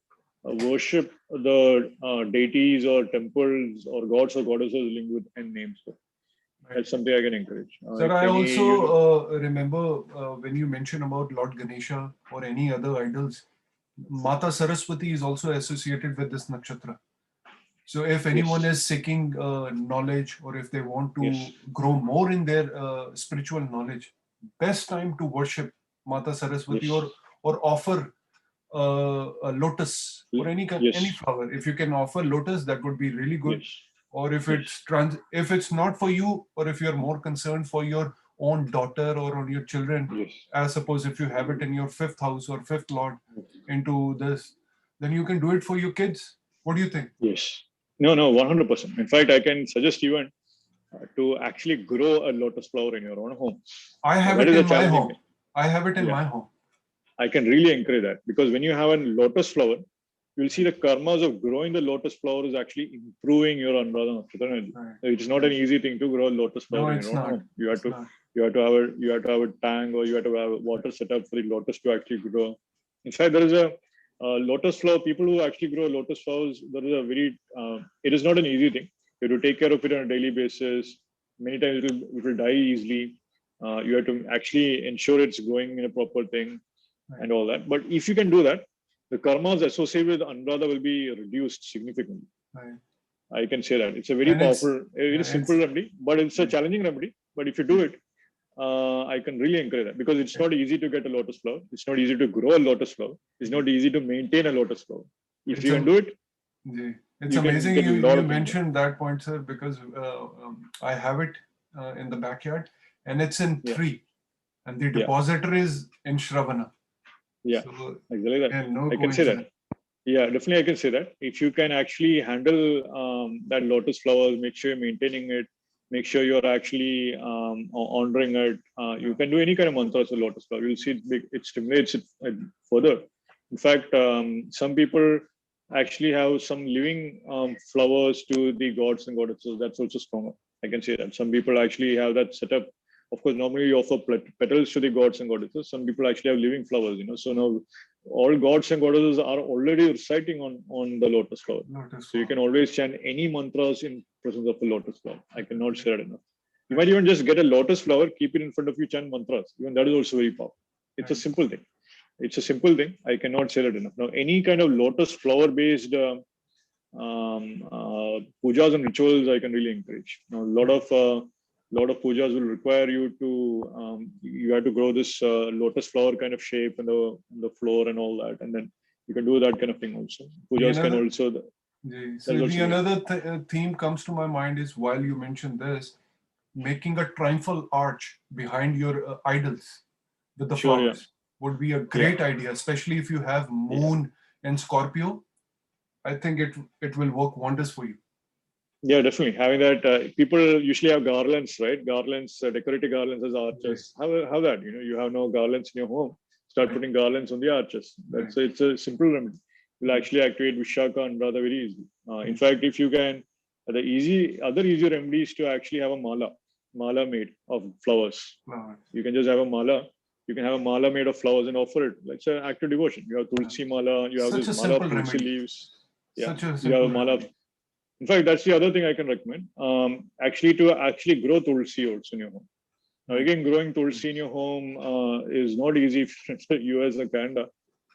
worship the deities or temples or gods or goddesses linked with N names. So that's something I can encourage. Sir, I also remember when you mentioned about Lord Ganesha or any other idols, Mata Saraswati is also associated with this nakshatra. So if anyone is seeking knowledge, or if they want to grow more in their spiritual knowledge, best time to worship Mata Saraswati or offer a lotus or any flower. If you can offer lotus, that would be really good. Or if it's not for you, or if you're more concerned for your own daughter or on your children, as suppose if you have it in your fifth house or fifth lord into this, then you can do it for your kids. What do you think? Yes. No, 100%. In fact, I can suggest even to actually grow a lotus flower in your own home. I have it in my home. I have it in my home. I can really encourage that, because when you have a lotus flower, you'll see the karmas of growing the lotus flower is actually improving your Anuradha Nakshatra energy. Right. It's not an easy thing to grow a lotus flower in your own home. You have to have a tank, or you have to have water set up for the lotus to actually grow. In fact, there is a lotus flower. People who actually grow lotus flowers, there is a very it is not an easy thing. You have to take care of it on a daily basis. Many times it will die easily. You have to actually ensure it's growing in a proper thing, Right. and all that. But if you can do that, the karmas associated with Anuradha will be reduced significantly. Right. I can say that. It's a very powerful, very simple remedy, but it's a challenging remedy. But if you do it, I can really encourage that, because it's not easy to get a lotus flower. It's not easy to grow a lotus flower. It's not easy to maintain a lotus flower. If you can do it, it's you can amazing get a you lot of mentioned that point, sir, because I have it in the backyard, and it's in 3, and the depositor is in Shravana. Yeah, so, exactly that. no I can say that. Yeah, definitely I can say that. If you can actually handle that lotus flower, make sure you're maintaining it, make sure you're actually honoring it. You can do any kind of mantras with lotus flower. You'll see it stimulates it further. In fact, some people actually have some living flowers to the gods and goddesses. That's also stronger. I can say that. Some people actually have that set up. Of course, normally you offer petals to the gods and goddesses. Some people actually have living flowers, So now all gods and goddesses are already reciting on the lotus flower. So you can always chant any mantras in presence of a lotus flower. I cannot say that enough. You might even just get a lotus flower, keep it in front of you, chant mantras. Even that is also very powerful. It's a simple thing. It's a simple thing. I cannot say that enough. Now, any kind of lotus flower based pujas and rituals, I can really encourage. Now, a lot of pujas will require you to you have to grow this lotus flower kind of shape in the floor and all that, and then you can do that kind of thing also. Pujas can also. Another theme comes to my mind is, while you mentioned this, making a triumphal arch behind your idols with the flowers would be a great idea, especially if you have moon and Scorpio. I think it will work wonders for you. Yeah, definitely. Having that, people usually have garlands, right? Garlands, decorative garlands as arches. Have that. You have no garlands in your home. Start putting garlands on the arches. It's a simple remedy. You'll actually activate Vishaka and Radha very easily. In fact, if you can, other easy remedy is to actually have a mala made of flowers. You can just have a mala. You can have a mala made of flowers and offer it. That's an act of devotion. You have Tulsi mala. You have this mala of Tulsi leaves. Yeah, you have a mala. In fact, that's the other thing I can recommend. Actually, to grow Tulsi also in your home. Now, again, growing Tulsi in your home is not easy for US or Canada,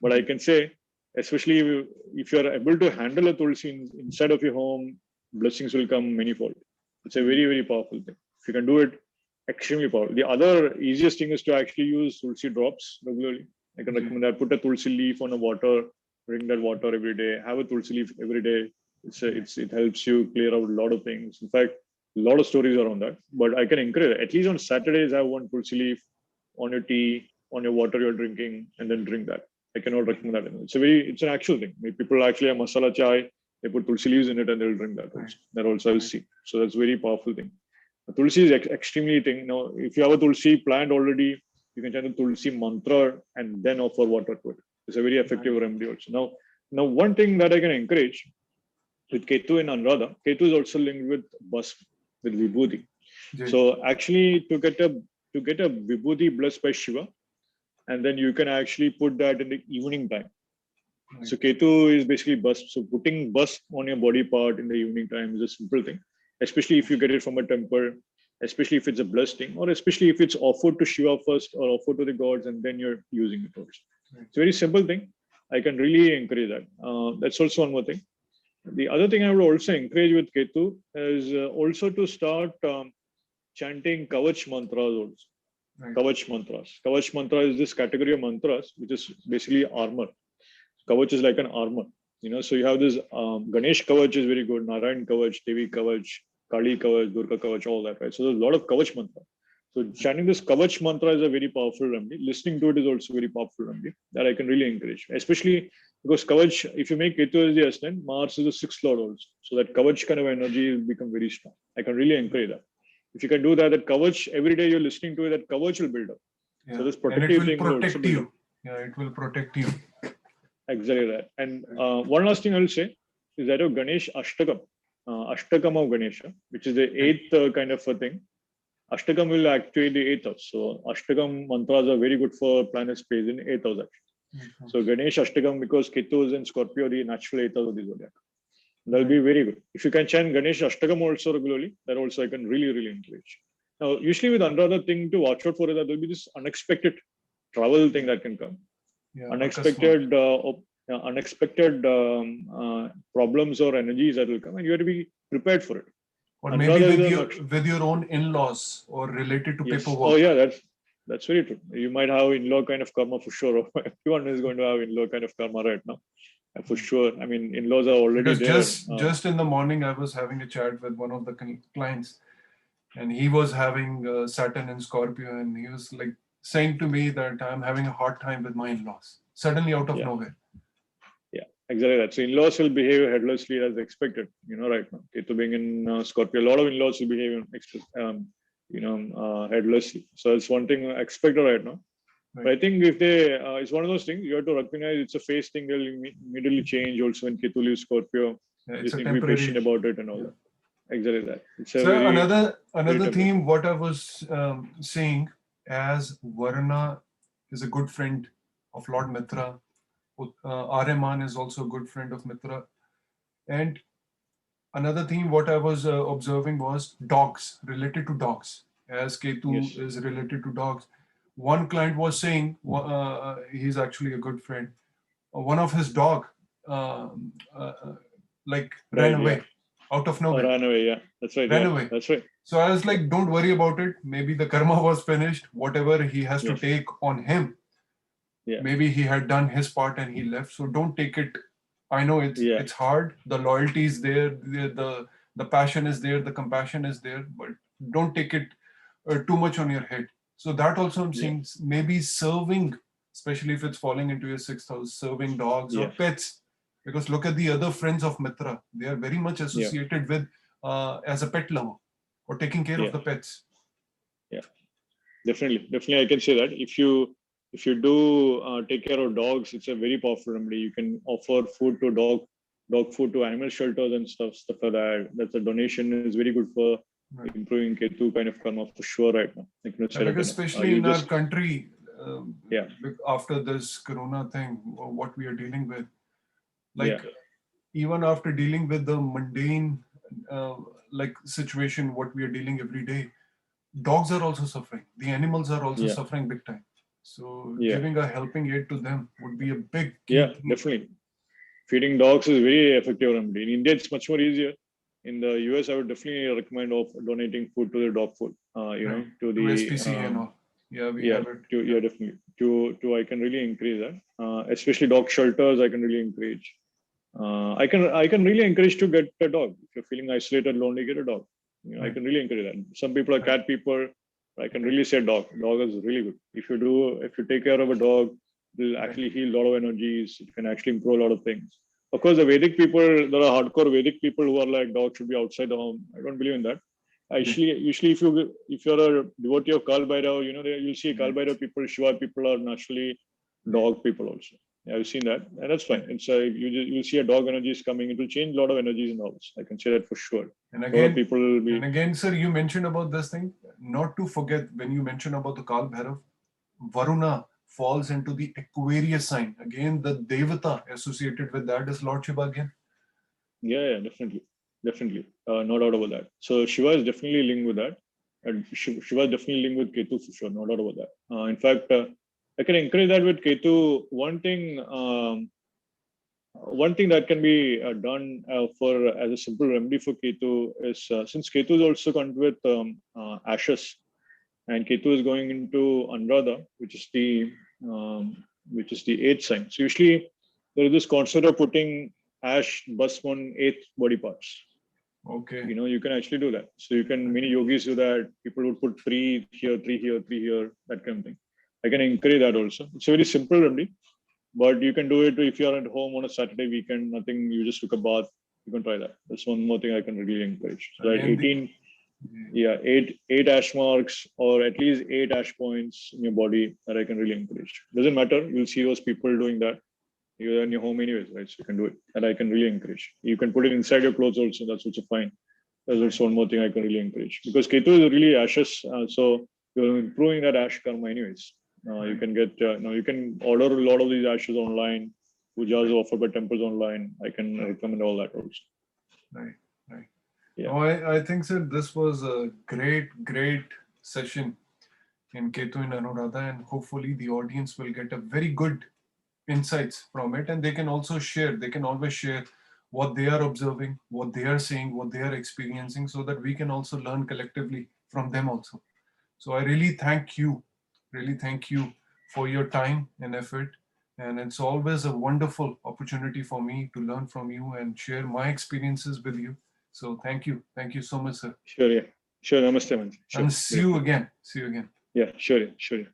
but I can say, especially if you are able to handle a Tulsi inside of your home, blessings will come manifold. It's a very, very powerful thing. If you can do it, extremely powerful. The other easiest thing is to actually use Tulsi drops regularly. I can recommend that. Put a Tulsi leaf on a water, drink that water every day, have a Tulsi leaf every day. It helps you clear out a lot of things. In fact, a lot of stories around that. But I can encourage, at least on Saturdays, have one Tulsi leaf on your tea, on your water you're drinking, and then drink that. I cannot recommend that. It's an actual thing. People actually have masala chai, they put Tulsi leaves in it and they'll drink that also. That also I'll see. So that's a very powerful thing. Tulsi is extremely thing. Now, if you have a Tulsi plant already, you can chant the Tulsi mantra and then offer water to it. It's a very effective remedy also. Now, one thing that I can encourage with Ketu and Anuradha, Ketu is also linked with Bhasma, with Vibhuti. So actually, to get a Vibhuti blessed by Shiva, and then you can actually put that in the evening time. So Ketu is basically Bhasma. So putting Bhasma on your body part in the evening time is a simple thing, especially if you get it from a temple, especially if it's a blessed thing, or especially if it's offered to Shiva first or offered to the gods and then you're using it also. It's a very simple thing. I can really encourage that. That's also one more thing. The other thing I would also encourage with Ketu is also to start chanting Kavach mantras also. Kavach mantras. Kavach mantra is this category of mantras, which is basically armor. Kavach is like an armor. So you have this Ganesh Kavach is very good, Narayan Kavach, Devi Kavach, Kali Kavach, Durga Kavach, all that, right? So there's a lot of Kavach mantra. So chanting this Kavach mantra is a very powerful remedy. Listening to it is also a very powerful remedy that I can really encourage, especially because Kavach, if you make Ketu as the ascendant, Mars is the 6th lord also. So that Kavach kind of energy will become very strong. I can really encourage that. If you can do that Kavach, every day you're listening to it, that Kavach will build up. So this protective thing will also build up. Yeah, it will protect you. exactly that. And one last thing I will say is that of Ganesh Ashtakam, Ashtakam of Ganesha, which is the eighth kind of a thing. Ashtakam will activate the eighth house. So Ashtakam mantras are very good for planet space in eighth house actually. So Ganesh Ashtakam, because Ketu is in Scorpio, the natural eighth house of the zodiac. That'll be very good. If you can chant Ganesh Ashtakam also regularly, that also I can really encourage. Now, usually with another thing to watch out for is that there'll be this unexpected travel thing that can come. Yeah, Unexpected problems or energies that will come, and you have to be prepared for it. or maybe with your own in-laws or related to Yes. paperwork. Oh yeah, that's very true. You might have in-law kind of karma for sure. Everyone is going to have in-law kind of karma right now, for sure. I mean, in-laws are already because there. Just in the morning, I was having a chat with one of the clients, and he was having Saturn in Scorpio, and he was like saying to me that I'm having a hard time with my in-laws, suddenly out of nowhere. Yeah, exactly that. So in-laws will behave headlessly as expected, right now. Ketu being in Scorpio, a lot of in-laws will behave, headlessly. So it's one thing expected right now. Right. But I think if it's one of those things, you have to recognize it's a phase thing. They'll immediately change also when Ketu leaves Scorpio. Yeah, you need to be patient about it and all that. Exactly that. So another theme, what I was saying, as Varuna is a good friend of Lord Mitra, Aman is also a good friend of Mitra, and another theme what I was observing was dogs, related to dogs, as Ketu is related to dogs. One client was saying, he's actually a good friend, one of his dog ran away. Out of nowhere. Ran away, yeah. That's right. Ran away. That's right. So I was like, don't worry about it. Maybe the karma was finished. Whatever he has to take on him. Yeah. Maybe he had done his part and he left. So don't take it. I know it's hard. The loyalty is there. The passion is there. The compassion is there. But don't take it too much on your head. So that also I'm saying, maybe serving, especially if it's falling into your sixth house, serving dogs or pets. Because look at the other friends of Mitra. They are very much associated with as a pet lover or taking care of the pets. Yeah, definitely. I can say that if you do take care of dogs, it's a very powerful remedy. You can offer food to dog food to animal shelters and stuff like that. That's a donation is very good for improving Ketu kind of karma for sure right now. Because especially in our country, after this Corona thing, what we are dealing with. Even after dealing with the mundane situation, what we are dealing every day, dogs are also suffering. The animals are also suffering big time. So giving a helping aid to them would be a big thing. Definitely. Feeding dogs is very effective remedy. In India, it's much more easier. In the US, I would definitely recommend donating food to the dog food. To the SPCA and all. Yeah, we have it. Definitely. I can really increase that. Especially dog shelters, I can really encourage. I can really encourage to get a dog. If you're feeling isolated, lonely, get a dog. I can really encourage that. Some people are cat people. I can really say dog. Dog is really good. If you take care of a dog, it will actually heal a lot of energies. It can actually improve a lot of things. Of course, the Vedic people, there are hardcore Vedic people who are like dogs should be outside the home. I don't believe in that. Usually, if you're a devotee of Kal Bhairav, you'll see Kal Bhairav people, Shiva people are naturally dog people also. Yeah, I've seen that, and that's fine. It's you'll see a dog energy is coming. It will change a lot of energies in the house. I can say that for sure. And again, sir, you mentioned about this thing. Not to forget, when you mentioned about the Kal Bhairav, Varuna falls into the Aquarius sign. Again, the Devata associated with that is Lord Shiva again. Yeah, definitely. No doubt about that. So Shiva is definitely linked with that, and Shiva is definitely linked with Ketu for sure. No doubt about that. In fact, I can encourage that with Ketu. One thing that can be done as a simple remedy for Ketu is since Ketu is also connected with ashes, and Ketu is going into Anuradha, which is the eighth sign. So usually there is this concept of putting ash bhasma on eighth body parts. Okay. You can actually do that. So you can, many yogis do that. People would put three here, that kind of thing. I can encourage that also. It's a very simple remedy, but you can do it if you're at home on a Saturday weekend, nothing, you just took a bath, you can try that. That's one more thing I can really encourage. So that 8 ash marks or at least 8 ash points in your body that I can really encourage. Doesn't matter. You'll see those people doing that. You're in your home anyways, right? So you can do it. And I can really encourage. You can put it inside your clothes also. That's also fine. That's also one more thing I can really encourage. Because Ketu is really ashes. So you're improving that ash karma anyways. You can get, you can order a lot of these ashes online. Pujas offered by temples online. I can recommend all that also. Right, right. Yeah. Oh, I think, sir, this was a great session in Ketu and Anuradha, and hopefully the audience will get a very good insights from it, and they can also share. They can always share what they are observing, what they are seeing, what they are experiencing, so that we can also learn collectively from them also. So I really thank you for your time and effort. And it's always a wonderful opportunity for me to learn from you and share my experiences with you. So thank you. Thank you so much, sir. Sure, yeah. Sure, namaste, man. Sure. And see you again. See you again. Yeah, sure, yeah. Sure, yeah.